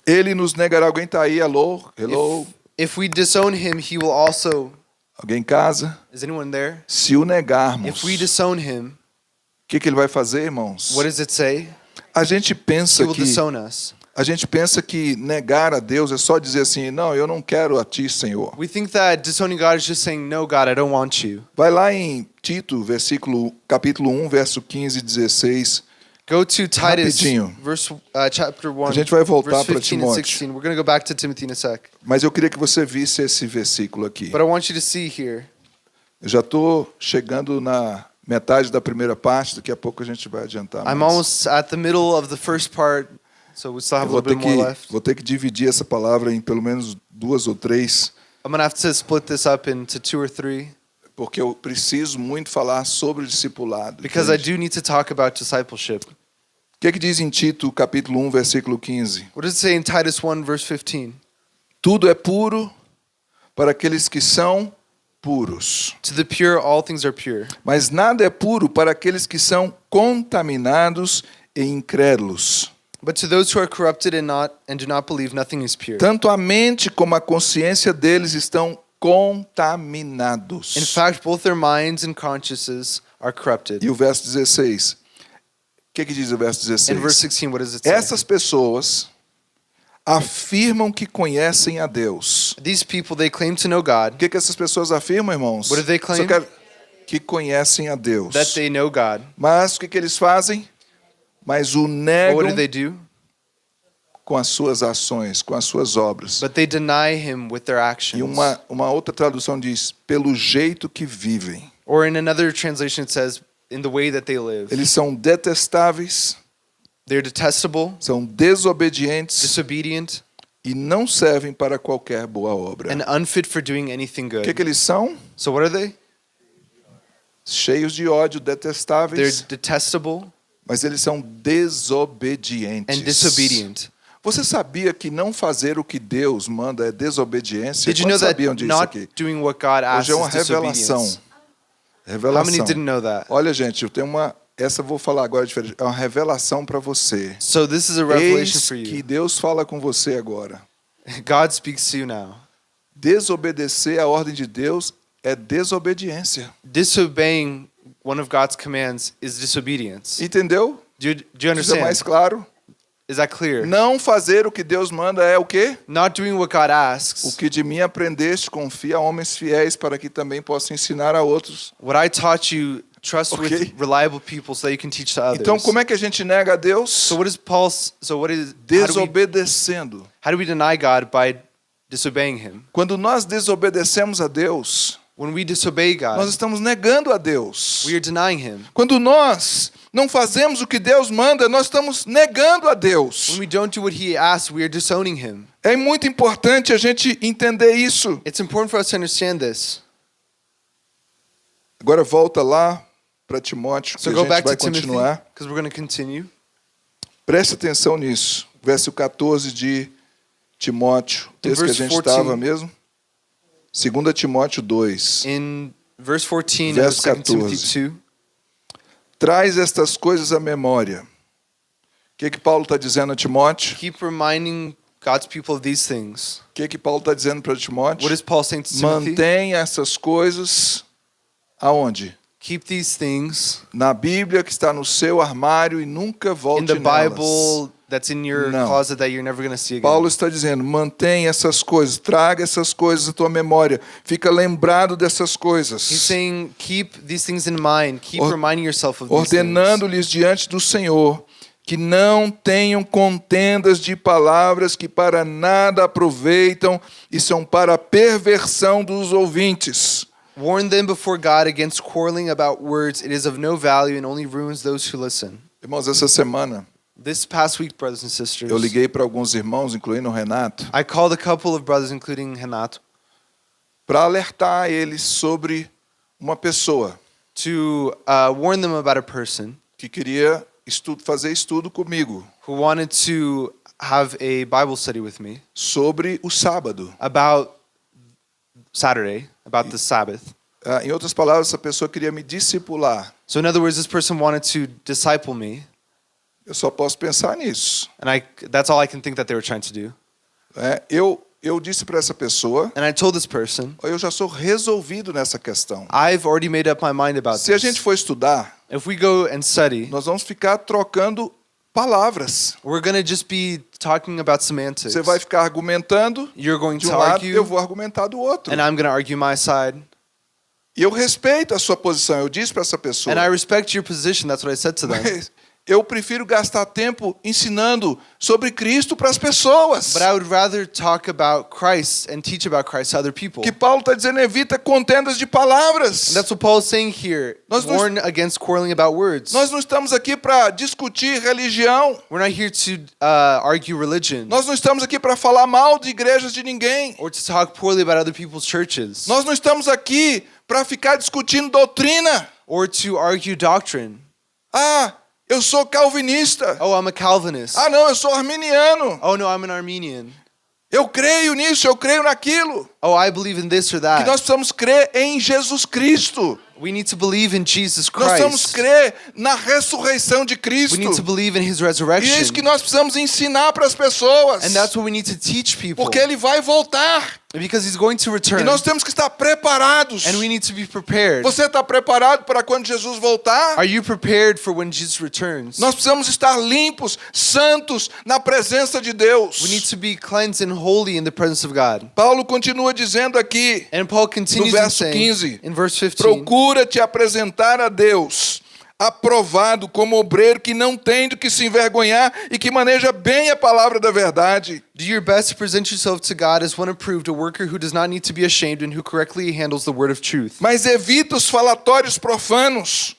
Ele nos negará. Alguém está aí? Hello? Hello? If we disown him, he will also... Alguém em casa? Is anyone there? Se o negarmos. If we disown him, O que ele vai fazer, irmãos? what does it say? A gente He pensa will que disown us. negar a Deus é só dizer assim, não, eu não quero a ti, Senhor. We think that disowning God is just saying, no, God, I don't want you. Vai lá em Tito, capítulo 1, verso 15 e 16. Go to Titus, Rapidinho. chapter 1, A gente vai voltar verse para 15 and Timóteo. 16. We're going to go back to Timothy in a sec. Mas eu queria que você visse esse versículo aqui. But I want you to see here. Eu já estou chegando na metade da primeira parte, daqui a pouco a gente vai adiantar I'm mais. almost at the middle of the first part, so we still have Eu a little bit more left. vou ter que dividir essa palavra em pelo menos 2 ou 3, I'm going to have to split this up into 2 or 3 porque eu preciso muito falar sobre o discipulado. because I entende? do need to talk about discipleship. O que diz em Tito, capítulo 1, versículo 15? What does it say in Titus 1, verse 15? Tudo é puro para aqueles que são puros. To the pure, all things are pure. Mas nada é puro para aqueles que são contaminados e incrédulos. But to those who are corrupted and do not believe, nothing is pure. Tanto a mente como a consciência deles estão contaminados. In fact, both their minds and consciences are corrupted. E o verso 16. O que diz o verso In verse 16? 16, what does it say? Essas pessoas afirmam que conhecem a Deus. These people, they claim to know God, O que essas pessoas afirmam, irmãos? What do they claim? Só quero- que conhecem a Deus. that they know God. Mas o que eles fazem? Mas o But negam what do? com as suas ações, com as suas obras. But they deny him with their E actions. uma outra tradução diz, pelo jeito que vivem. Or in another translation it says, in the way that they live. Eles são detestáveis, They're detestable, são desobedientes disobedient, e não servem para qualquer boa obra. and unfit for doing anything O good. que eles são? So what are they? Cheios de ódio, They're detestáveis, detestable mas eles são desobedientes. and disobedient. Você sabia que não fazer o que Deus manda é desobediência? Did you know Quantos that sabiam disso not aqui? doing what God asks Hoje é uma is revelação. disobedience? How Revelação. many didn't know that? Olha, gente, eu tenho uma. Essa eu vou falar agora diferente. É uma revelação para você. So this is a revelation Eis for que you. Deus fala com você agora. God speaks to you now. Desobedecer a ordem de Deus é desobediência. Disobeying one of God's commands is disobedience. Entendeu? Do you Isso é understand? mais claro. Is that clear? Não fazer o que Deus manda é o quê? Not doing what God O asks. que de mim aprendeste, confia a homens fiéis para que também possa ensinar a outros. What I taught you, trust Okay. with reliable people so that you can teach to others. Então, como é que a gente nega a Deus? So what is Paul's? So what is? Desobedecendo. How do we deny God by disobeying Him? Quando nós desobedecemos a Deus, When we disobey God, nós estamos negando a Deus. we are denying Him. Quando nós não fazemos o que Deus manda, nós estamos negando a Deus. When we don't do what He asks, we are disowning Him. É muito importante a gente entender isso. It's important for us to understand this. Agora volta lá para Timóteo, que So a go gente back vai to Timothy continuar. because we're going to continue. Preste atenção nisso. Verso 14 de Timóteo, o texto que a verse gente 14. estava mesmo. 2 Timóteo 2. In verse 14 of Verso 2 Timothy 14. 2, Traz estas coisas à memória. O que Paulo está dizendo a Timóteo? keep reminding God's people of these things. O que Paulo está dizendo para Timóteo? What is Paul saying to Timothy? Mantém essas coisas aonde? Keep these things Na Bíblia que está no seu armário e nunca in volte the nelas. Bible that's in your Não. closet that you're never going to see again. Paulo está dizendo, mantém essas coisas, traga essas coisas à tua memória, fica lembrado dessas He's coisas, saying, keep these things in mind. Keep Or- reminding yourself of these things. ordenando-lhes diante do Senhor que não tenham contendas de palavras que para nada aproveitam e são para a perversão dos ouvintes. Warn them before God against quarreling about words. It is of no value and only ruins those who listen. Irmãos, essa semana This past week, brothers and sisters, eu liguei para alguns irmãos, incluindo o Renato, I called a couple of brothers, including Renato, para alertar eles sobre uma pessoa to warn them about a person que queria fazer estudo comigo who wanted to have a Bible study with me sobre o sábado. about Saturday, about the Sabbath. Em outras palavras, essa pessoa queria me discipular. So in other words, this person wanted to disciple me, Eu só posso pensar nisso. and that's all I can think that they were trying to do. Eu disse para essa pessoa, And I told this person, eu já sou resolvido nessa questão. I've already made up my mind about Se a gente this. for estudar, If we go and study, nós vamos ficar trocando palavras. we're going to just be talking about semantics. Você vai ficar argumentando You're going de to um lado, argue, eu vou argumentar do outro. and I'm going to argue my side. E eu respeito a sua posição. Eu disse para essa pessoa. And I respect your position. That's what I said to them. Mas eu prefiro gastar tempo ensinando sobre Cristo para as pessoas. But I would rather talk about Christ and teach about Christ to other people. Que Paulo está dizendo, evita contendas de palavras. And that's what Paul is saying here. Nós não- Warn against quarreling about words. Nós não estamos aqui para discutir religião. We're not here to argue religion Nós não estamos aqui para falar mal de igrejas de ninguém. or to talk poorly about other people's churches Nós não estamos aqui para ficar discutindo doutrina. or to argue doctrine. Ah, eu sou calvinista. Oh, I'm a Calvinist. Ah, não, eu sou arminiano. Oh, no, I'm an Armenian. Eu creio nisso, eu creio naquilo. Oh, I believe in this or Que that. nós precisamos crer em Jesus Cristo. We need to believe in Jesus Nós precisamos Christ. crer na ressurreição de Cristo. We need to believe in His E é isso resurrection. que nós precisamos ensinar para as pessoas. And that's what we need to teach people. Porque Ele vai voltar. Because He's going to E return. nós temos que estar preparados. And we need to be prepared. Você está preparado para quando Jesus voltar? Are you prepared for when Jesus returns? Nós precisamos estar limpos, santos, na presença de Deus. We need to be cleansed and holy in the presence of God. Paulo continua dizendo aqui, And Paul continues no in verso saying, 15, in verse 15, procura te apresentar a Deus, aprovado como obreiro que não tem do que se envergonhar e que maneja bem a palavra da verdade. do your best to present yourself to God as one approved, a worker who does not need to be ashamed and who correctly handles the word of truth. Mas evita os falatórios profanos,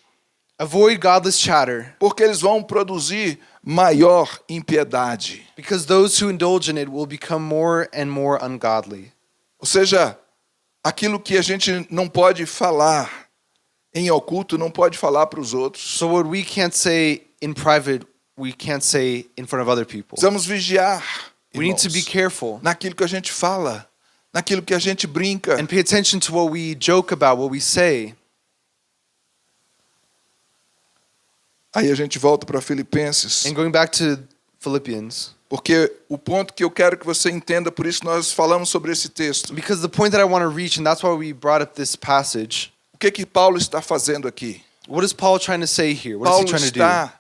Avoid godless chatter, porque eles vão produzir maior impiedade. because those who indulge in it will become more and more ungodly. Ou seja, aquilo que a gente não pode falar em oculto, não pode falar para os outros. So what we can't say in private, we can't say in front of other people. Precisamos vigiar, We need to be irmãos, careful naquilo que a gente fala, naquilo que a gente brinca. and pay attention to what we joke about, what we say. Aí a gente volta para Filipenses, And going back to Philippians, porque o ponto que eu quero que você entenda, por isso nós falamos sobre esse texto. because the point that I want to reach, and that's why we brought up this passage, O que Paulo está fazendo aqui? what is Paul trying to say here? What is Paulo he trying to do? está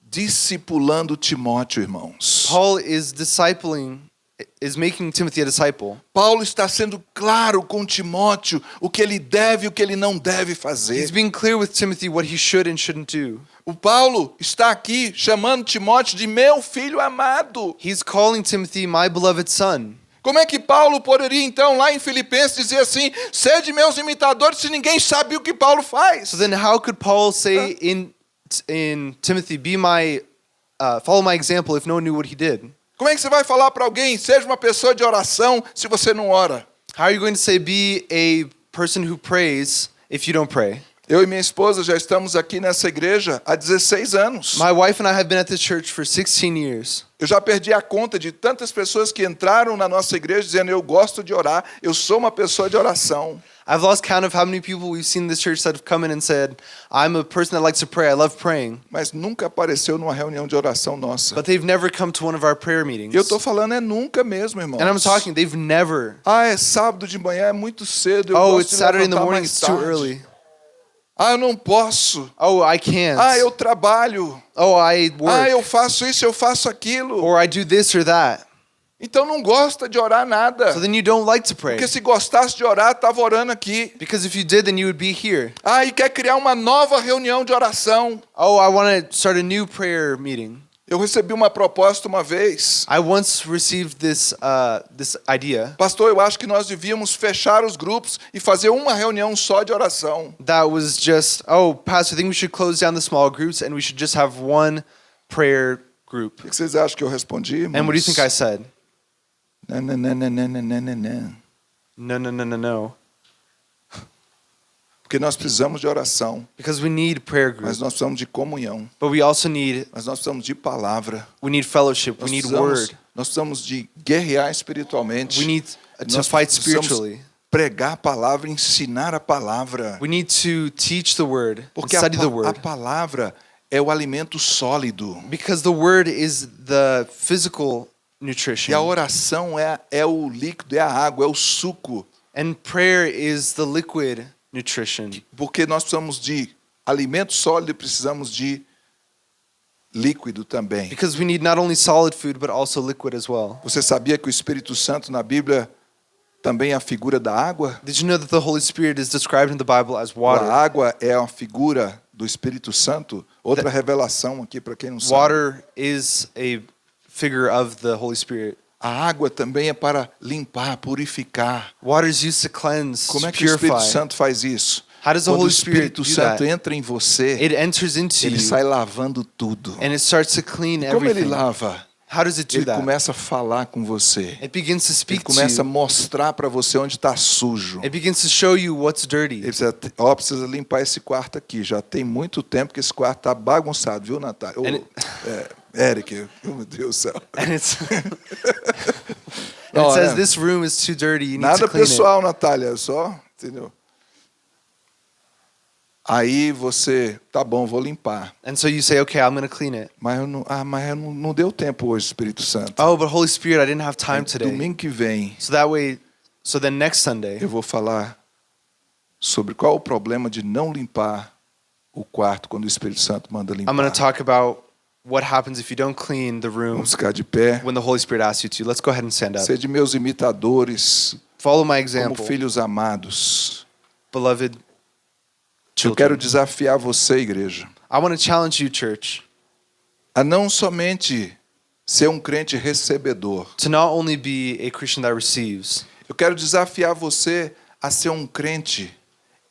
discipulando Timóteo, irmãos. Paul is making Timothy a disciple. Paulo está sendo claro com Timóteo o que ele deve e o que ele não deve He's fazer. being clear with Timothy what he should and shouldn't do. O Paulo está aqui chamando Timóteo de meu filho amado. He's calling Timothy my beloved son. Como é que Paulo poderia então lá em Filipenses dizer assim, sede meus imitadores, se ninguém sabe o que Paulo faz? So then how could Paul say in Timothy, follow my example if no one knew what he did? Como é que você vai falar para alguém, seja uma pessoa de oração, se você não ora? How are you going to say be a person who prays if you don't pray? Eu e minha esposa já estamos aqui nessa igreja há 16 anos. My wife and I have been at this church for 16 years. Eu já perdi a conta de tantas pessoas que entraram na nossa igreja dizendo, eu gosto de orar, eu sou uma pessoa de oração. I've lost count of how many people we've seen in this church that have come in and said, I'm a person that likes to pray, I love praying. Mas nunca apareceu numa reunião de oração nossa. But they've never come to one of our prayer meetings. E eu estou falando é nunca mesmo, irmãos. And I'm talking, they've never. Ah, é sábado de manhã, é muito cedo. Eu Oh, gosto it's de Saturday in the levantar morning, mais it's too tarde. early. Ah, eu não posso. Oh, I can't. Ah, eu trabalho. Oh, I Ah, work. eu faço isso, eu faço aquilo. Or I do this or that. Então não gosta de orar nada. So then you don't like to pray. Porque se gostasse de orar, estava orando aqui. Because if you did, then you would be here. Ah, e quer criar uma nova reunião de oração. Oh, I want to start a new prayer meeting. Eu recebi uma proposta uma vez. I once received this idea Pastor, eu acho que nós devíamos fechar os grupos e fazer uma reunião só de oração. that was just, oh, Pastor, I think we should close down the small groups and we should just have one prayer group. O que vocês acham que eu respondi, irmãos? And what do you think I said? Não, não, não, não, não, não, não, não. No, no, no, no, no. Porque nós precisamos de oração, Because we need prayer mas groups. nós precisamos de comunhão, But we also need mas nós precisamos de palavra. fellowship. We Nós need precisamos, word. nós precisamos de guerrear espiritualmente. We need to Nós fight precisamos spiritually. pregar a palavra, ensinar a palavra. We need to teach the word, Porque a, study the a word. palavra é o alimento sólido. Because the word is the physical nutrition. E a oração é o líquido, é a água, é o suco. And prayer is the liquid nutrition. Porque nós precisamos de alimento sólido e precisamos de líquido também. Because we need not only solid food, but also liquid as well. Você sabia que o Espírito Santo na Bíblia também é a figura da água? Did you know that the Holy Spirit is described in the Bible as water? A água é a figura do Espírito Santo. Outra revelação aqui para quem não sabe. Water is a figure of the Holy Spirit. A água também é para limpar, purificar. Water is used to cleanse, Como é to que o Espírito purify. Santo faz isso? How does the Quando o Holy Spirit Espírito do Santo that? entra em você, It enters into ele you sai lavando tudo. and it starts to clean Como ele everything. lava? How does it do Ele that? começa a falar com você. It begins to Ele speak to começa a you. mostrar para você onde está sujo. It begins to show you what's Ele dirty. precisa limpar esse quarto aqui. Já tem muito tempo que esse quarto está bagunçado, viu, Natália? And Eric, meu Deus do céu. And it's And it Não, says né? this room is too dirty. You need Nada to clean it. pessoal, Natália, só, entendeu? Aí você, tá bom, vou limpar. And so you say, okay, I'm going to clean it. Mas não deu tempo hoje, Espírito Santo. Oh, but Holy Spirit, I didn't have time today. Domingo que vem So then next Sunday, eu vou falar sobre qual o problema de não limpar o quarto quando o Espírito Santo manda limpar. I'm going to talk about what happens if you don't clean the room Vamos ficar de pé. when the Holy Spirit asks you to. Let's go ahead and stand up. Sede meus imitadores, Follow my como example, filhos amados. beloved Eu quero children. desafiar você, igreja, I want to challenge you, church, a não somente ser um crente recebedor. to not only be a Christian that receives. Eu quero desafiar você a ser um crente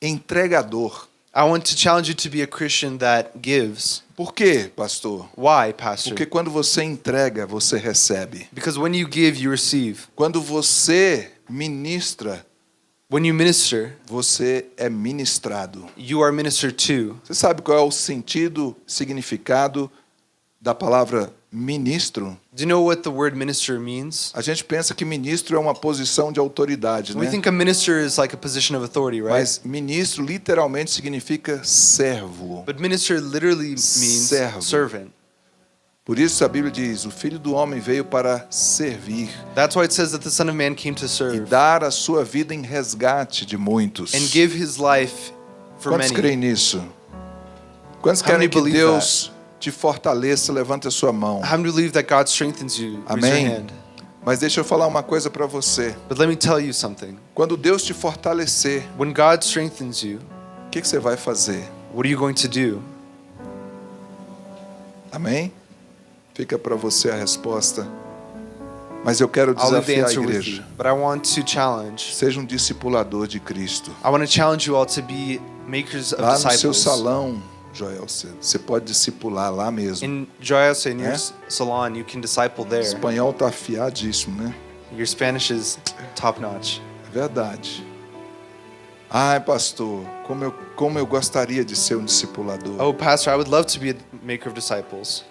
entregador. I want to challenge you to be a Christian that gives. Por quê, pastor? Why, Pastor? Porque quando você entrega, você recebe. Because when you give, you receive. Quando você ministra, When you minister, você é ministrado. you are ministered to. Você sabe qual é o sentido, significado da palavra ministro? Do you know what the word minister means? A gente pensa que ministro é uma posição de autoridade, We né? think a minister is like a position of authority, right? Mas ministro literalmente significa servo. But minister literally means Servo. servant. Por isso a Bíblia diz: o Filho do Homem veio para servir That's why it says that the Son of Man came to e serve dar a sua vida em resgate de muitos. and give his life for Quantos many. creem nisso? Quantos How querem many que believe Deus te fortaleça? Levante a sua mão. How many believe that God strengthens you? Raise your Amém? hand. Mas deixa eu falar uma coisa para você. But let me tell you something. Quando Deus te fortalecer, When God strengthens you, o que você vai fazer? what are you going to do? Amém? Fica para você a resposta. Mas eu quero I'll leave the desafiar a answer with you. igreja. But I want to challenge. Seja um discipulador de Cristo. I want to challenge you all to be makers of Lá no seu disciples. salão, Joel, você pode discipular lá mesmo. In Joyous, in your Eh? salon, you can disciple O there. espanhol tá afiadíssimo, né? Your Spanish is top notch. É verdade. Ai, pastor, como eu gostaria de ser um discipulador. Oh, Pastor, I would love to be a maker of disciples.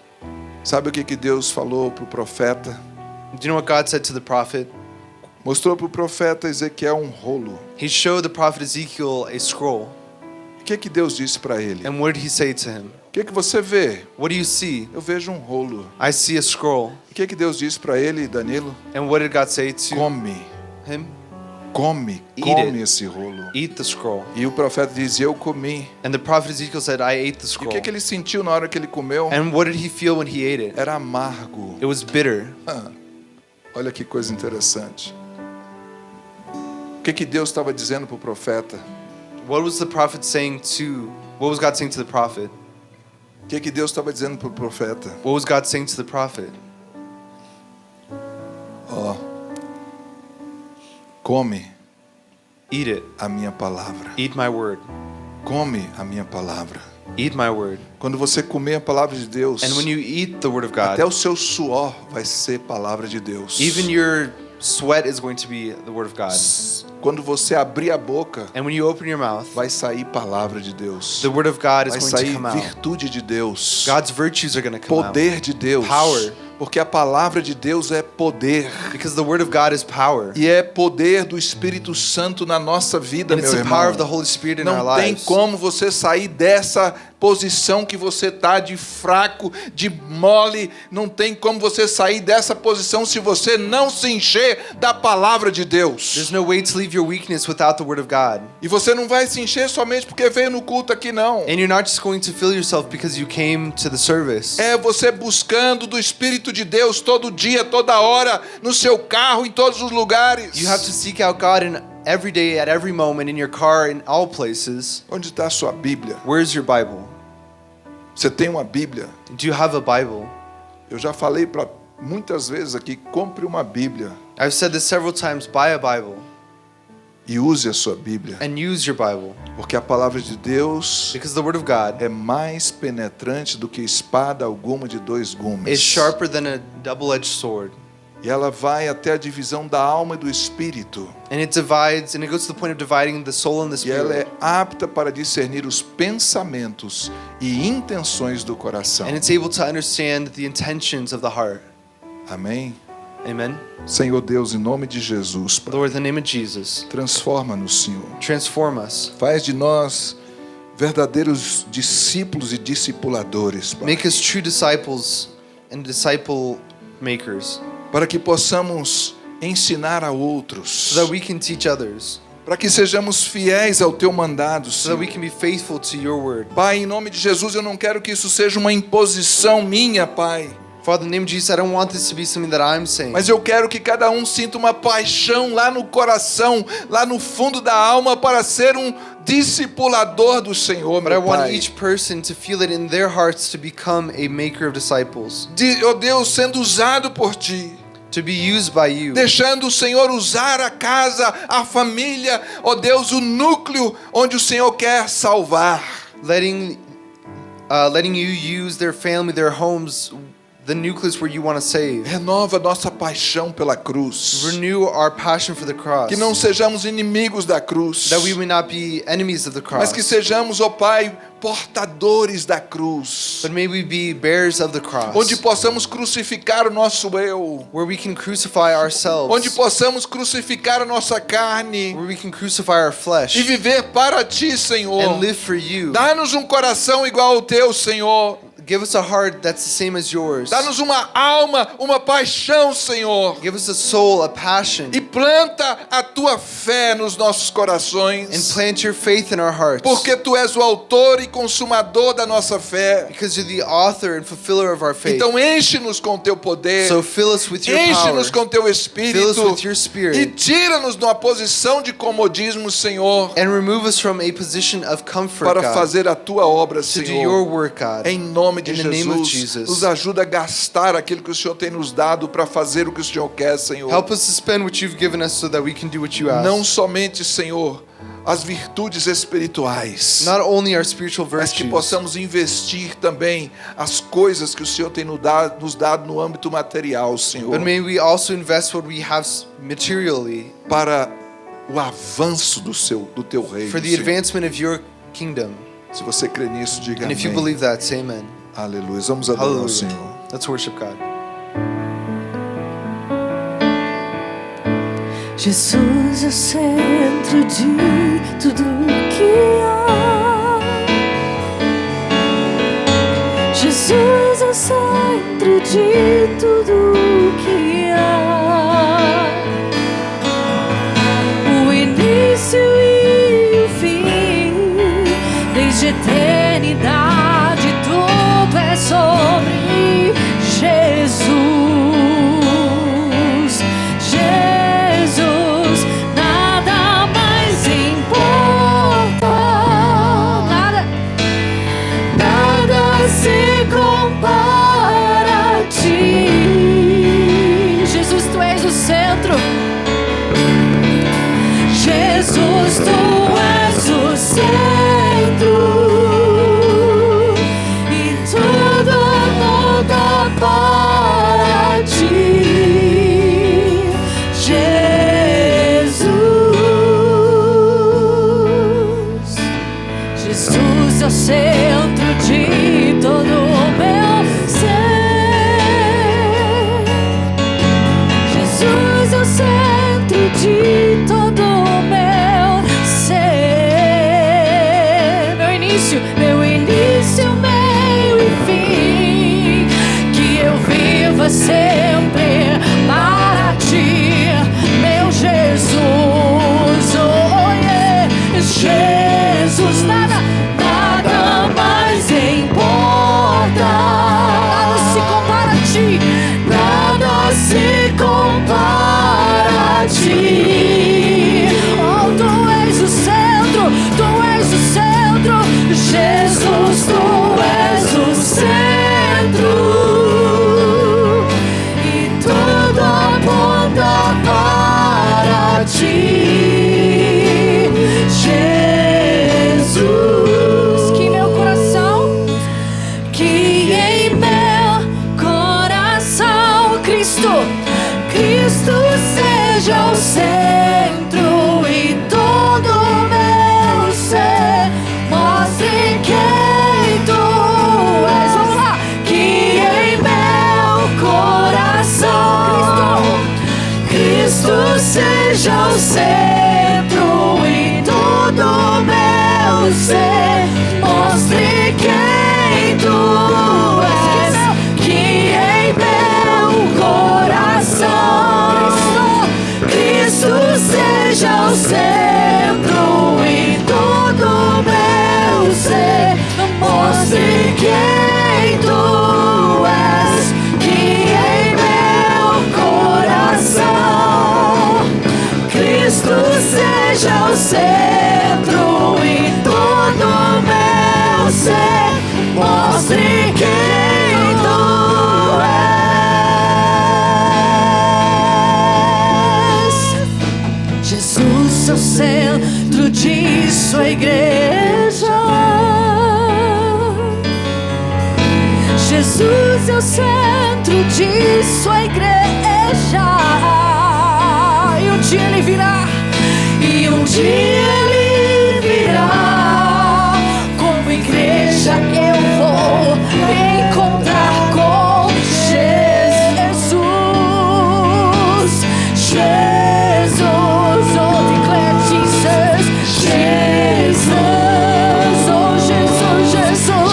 Sabe o que Deus falou para o profeta? Do you know what God said to the prophet? Mostrou para o profeta Ezequiel um rolo. He showed the prophet Ezekiel a scroll. O que Deus disse para ele? And what did he say to him? O que você vê? What do you see? Eu vejo um rolo. I see a scroll. O que Deus disse para ele, Danilo? And what did God say to Come, him? come Eat esse rolo. Eat the scroll. E o profeta dizia: eu comi. And the prophet Ezekiel said, I ate the E scroll. o que ele sentiu na hora que ele comeu? And what did he feel when he ate it? Era amargo. It was bitter. Olha que coisa interessante. O que Deus estava dizendo para o profeta? What was the prophet saying to, what was God saying to the prophet? O que Deus estava dizendo para o profeta? What was God saying to the prophet? Ó, come Eat it. a minha palavra. Eat my word. Come a minha palavra. Eat my word. Quando você comer a palavra de Deus, And when you eat the word of até God, o seu suor vai ser palavra de Deus. even your sweat is going to be the word of God. Quando você abrir a boca, And when you open your mouth, vai sair palavra de Deus. the word of God is Vai going to sair come out. virtude de Deus. God's virtues are going to come out. Poder de Deus. Power. Porque a palavra de Deus é poder. Because the word of God is power. E é poder do Espírito Santo na nossa vida, And meu it's the irmão. power of the Holy Spirit in our Não tem lives. como você sair dessa posição que você tá de fraco, de mole. Não tem como você sair dessa posição se você não se encher da palavra de Deus. There's no way to leave your weakness without the word of God. E você não vai se encher somente porque veio no culto aqui, não. And you're not just going to fill yourself because you came to the service. É você buscando do Espírito de Deus todo dia, toda hora, no seu carro, em todos os lugares. You have to seek out God in every day, at every moment, in your car, in all places. Onde está a sua Bíblia? Where's your Bible? Você tem uma Bíblia? Do you have a Bible? Eu já falei para muitas vezes aqui, compre uma Bíblia I've said this several times, buy a Bible e use a sua Bíblia, and use your Bible. porque a palavra de Deus Because the word of God é mais penetrante do que espada alguma de dois is gumes. sharper than a double-edged sword. E ela vai até a divisão da alma e do espírito. And it divides, and it goes to the point of dividing the soul and the E ela é spirit. apta para discernir os pensamentos e intenções do coração. And it's able to understand the intentions of the heart. Amém? Amen. Senhor Deus, em nome de Jesus, Pai, Lord, in the name of Jesus, transforma-nos, Senhor. transform us. Faz de nós verdadeiros discípulos e discipuladores, Pai, Make us true disciples and disciple makers, para que possamos ensinar a outros, so that we can teach others, para que sejamos fiéis ao Teu mandado, so that we Senhor. can be faithful to your word. Pai, em nome de Jesus, eu não quero que isso seja uma imposição minha, Pai, Father, in the name of Jesus, I don't want this to be something that I'm saying, mas eu quero que cada um sinta uma paixão lá no coração, lá no fundo da alma, para ser um discipulador do Senhor, but I meu want Pai. each person to feel it in their hearts to become a maker of disciples, Ó Deus, sendo usado por Ti, to be used by you, deixando o Senhor usar a casa, a família, ó Deus, o núcleo onde o Senhor quer salvar. letting you use their family, their homes, the nucleus where you want to save. Renova nossa paixão pela cruz. Renew our passion for the cross, Que não sejamos inimigos da cruz, that we may not be enemies of the mas que cross, sejamos, ó Pai, portadores da cruz, but may we be bearers of the cross, onde possamos crucificar o nosso eu, where we can crucify ourselves, onde possamos crucificar a nossa carne where we can crucify our flesh e viver para Ti, Senhor. and live for you. Dá-nos um coração igual ao Teu, Senhor. Give us a heart that's the same as yours. Dá-nos uma alma, uma paixão, Senhor. Give us a soul, a passion, E planta a Tua fé nos nossos and corações. plant your faith in our hearts. Porque Tu és o autor e consumador da nossa fé. Because you're the author and fulfiller of our faith. Então enche-nos com Teu poder. So fill us with your power. Enche-nos com Teu Fill us Espírito. with your E spirit. tira-nos de uma posição de comodismo, Senhor. And remove us from a position of comfort, Para God, fazer a Tua obra, to do Senhor. your work, God. Em nome de In the name of Jesus, Jesus. nos ajuda a gastar aquilo que o Senhor tem nos dado para fazer o que o Senhor quer, Senhor. Help us to spend what you've given us so that we can do what you ask. Não somente, Senhor, as virtudes espirituais, Not only our spiritual mas que virtues, possamos investir também as coisas que o Senhor tem nos dado no âmbito material, Senhor, but may we also invest what we have materially para o avanço do Teu reino. for the Senhor. advancement of your kingdom. Se você crê nisso, diga And if you amém. believe that, say amen. Aleluia. Vamos adorar o Hallelujah. Senhor. Let's worship God. Jesus é o centro de tudo que há. Jesus é o centro de tudo que há. O início e o fim, desde a eternidade, tudo é sobre Jesus. Jesus, nada mais importa, nada se compara a ti. Jesus, tu és o centro. Jesus, tu és o centro e tudo muda para ti. Jesus, Jesus é o centro de todo o meu ser. Jesus é o centro de todo o meu ser. centro em todo meu ser. Mostre quem tu és, que em meu coração Cristo seja o centro em todo meu ser. Mostre quem tu és, que em meu coração Cristo seja o centro em todo meu ser. Mostre quem tu és. Jesus é o centro de sua igreja. Jesus é o centro de sua igreja. E um dia ele virá. E um dia ele virá. Como igreja eu vou me encontrar com Jesus. Jesus, oh declare Jesus. Jesus, oh Jesus, Jesus.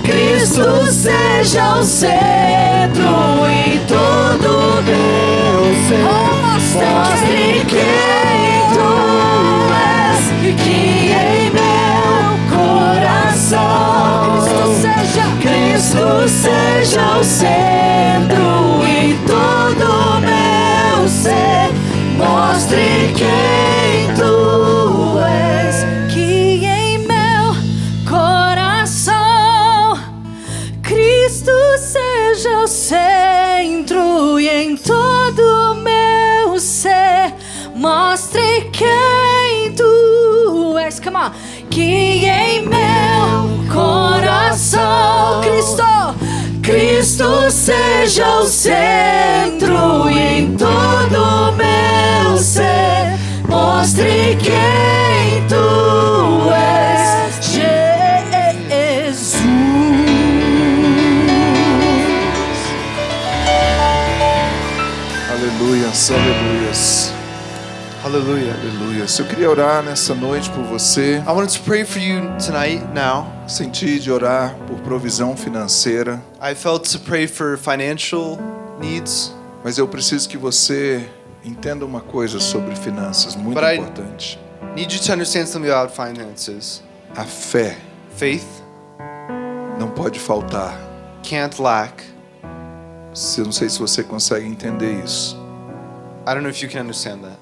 Cristo seja o centro em todo meu ser. Mostre quem tu és, que em meu coração Cristo seja o centro em todo meu ser. Mostre quem tu és, que em meu coração Cristo seja o centro e em todo meu ser. Mostre quem tu és. Come on. Que em meu coração Cristo seja o centro e em todo meu ser. Mostre quem tu és, Jesus. Aleluias, aleluias, Hallelujah. aleluias. Eu queria orar nessa noite por você. I wanted to pray for you tonight now. Senti de orar por provisão financeira, I felt to pray for financial needs, mas eu preciso que você entenda uma coisa sobre finanças muito But I- importante. need you to understand something about finances. A fé Faith não pode faltar. can't lack. Eu não sei se você consegue entender isso. I don't know if you can understand that.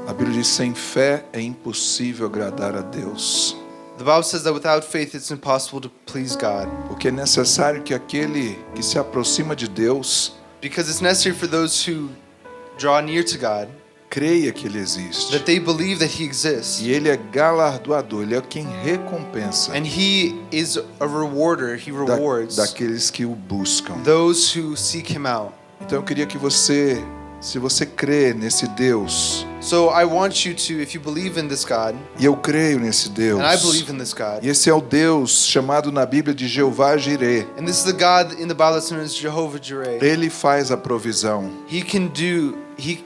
A Bíblia diz: sem fé é impossível agradar a Deus. The Bible says that without faith it's impossible to please God, Porque é necessário que aquele que se aproxima de Deus because it's necessary for those who draw near to God creia que Ele existe. that they believe that He exists. E Ele é galardoador, Ele é quem recompensa And He is a rewarder. He rewards daqueles que o buscam. those who seek Him out. Então eu queria que você, se você crê nesse Deus, So I want you to, if you believe in this God, e eu creio nesse Deus, and I believe in this God, e esse é o Deus chamado na Bíblia de Jeová Jireh, and this is the God in the Bible that's known as Jehovah Jireh. Ele faz a provisão. He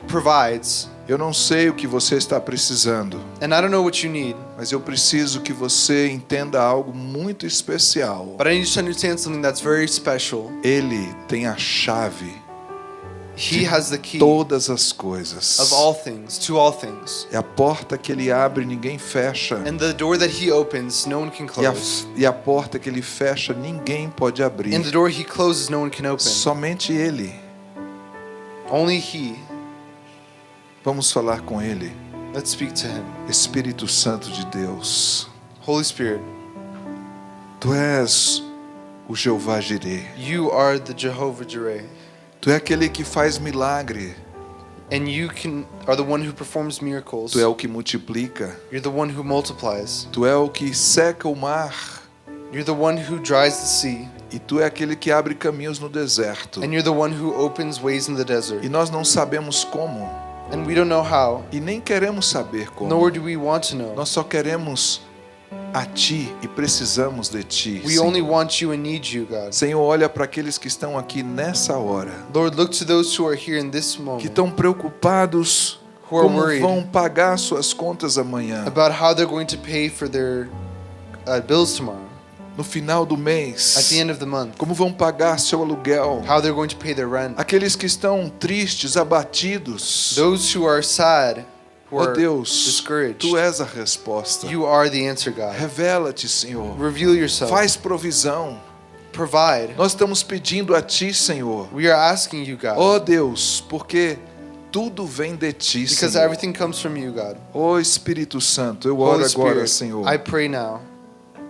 provides. Eu não sei o que você está precisando, And I don't know what you need, mas eu preciso que você entenda algo muito especial. but I need you to understand something that's very special. Ele tem a chave He has the key todas as coisas. of all things, to all things. É a porta que Ele abre, ninguém fecha. And the door that He opens, no one can close. E a porta que Ele fecha, ninguém pode abrir. And the door He closes, no one can open. Somente Ele. Only He. Vamos falar com Ele. Let's speak to Him. Espírito Santo de Deus, Holy Spirit, Tu és o Jeová Jireh. you are the Jehovah Jireh. Tu é aquele que faz milagre. And you are the one who performs miracles. Tu é o que multiplica. You're the one who multiplies. Tu é o que seca o mar You're the one who dries the sea, e tu é aquele que abre caminhos no deserto. and you're the one who opens ways in the desert. E nós não sabemos como, And we don't know how, e nem queremos saber como. nor do we want to know. Nós só queremos a Ti e precisamos de Ti. We Senhor. only want you and need you, God. Senhor, olha para aqueles que estão aqui nessa hora, Lord, look to those who are here in this que moment, estão preocupados who are como worried vão pagar suas contas amanhã, about how they're going to pay for their bills tomorrow, no final do at mês, the end of the month, como vão pagar seu aluguel. how they're going to pay their rent. Aqueles que estão tristes, abatidos. Those who are sad, who Ó are Deus, discouraged, Tu és a resposta. you are the answer, God. Revela-te, Senhor. Reveal yourself. Faz provisão. Provide. Nós estamos pedindo a Ti, Senhor. We are asking you, God, Ó Deus, porque tudo vem de Ti, because Senhor. everything comes from you, God. Ó Espírito Santo, eu oro Holy agora, Spirit, Senhor, I pray now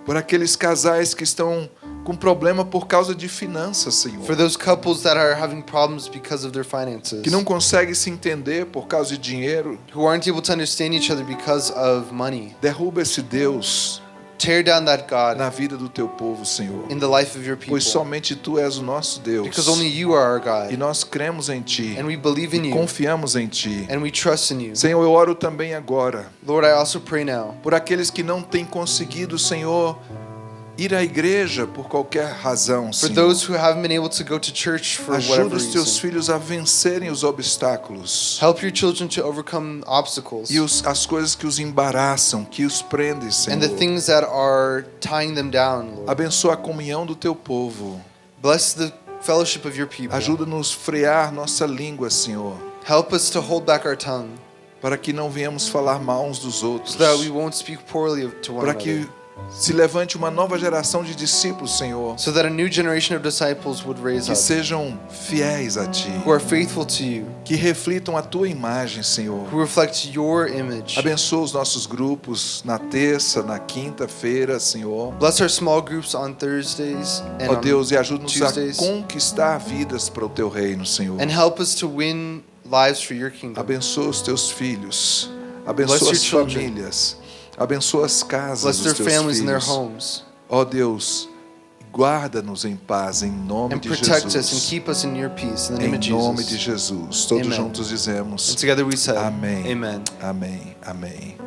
por aqueles casais que estão com problema por causa de finanças, Senhor. for those couples that are having problems because of their finances, Que não conseguem se entender por causa de dinheiro. who aren't able to understand each other because of money. Derruba esse Deus Tear down that God na vida do Teu povo, Senhor. in the life of your people, Pois somente Tu és o nosso Deus. because only you are our E God, nós cremos em Ti. and we believe in you, Confiamos em Ti. and we trust in you. Senhor, eu oro também agora Lord, I also pray now por aqueles que não têm conseguido, Senhor, ir à igreja por qualquer razão, for Senhor. those who haven't been able to go to church for Ajuda whatever os Teus reason. filhos a vencerem os obstáculos Help your children to overcome obstacles e as coisas que os embaraçam, que os prendem, and the Senhor. things that are tying them down, Lord. Abençoa a comunhão do Teu povo. Bless the fellowship of your people. Ajuda-nos a frear nossa língua, Senhor, Help us to hold back our tongue para que não venhamos falar mal uns dos outros. so that we won't speak poorly to one Para another. que se levante uma nova geração de discípulos, Senhor, So that a new generation of disciples would raise que up, sejam fiéis a Ti, who are faithful to you, que reflitam a Tua imagem, Senhor. who reflect your image. Abençoa os nossos grupos na terça, na quinta-feira, Senhor. Bless our small groups on Thursdays and, Ó Deus, e ajuda-nos a Tuesdays. conquistar vidas para o Teu reino, Senhor. and help us to win lives for your kingdom. Abençoa os Teus filhos. Bless Abençoa your as children. famílias. Abençoa as casas Bless dos their Teus families and their filhos. homes, Ó Deus, guarda-nos em paz, em nome and de protect us and Jesus. keep us in your peace. In the name Em of nome de Jesus. Jesus. Todos Amen. juntos dizemos And together we said, amém. Amen. Amém. Amém.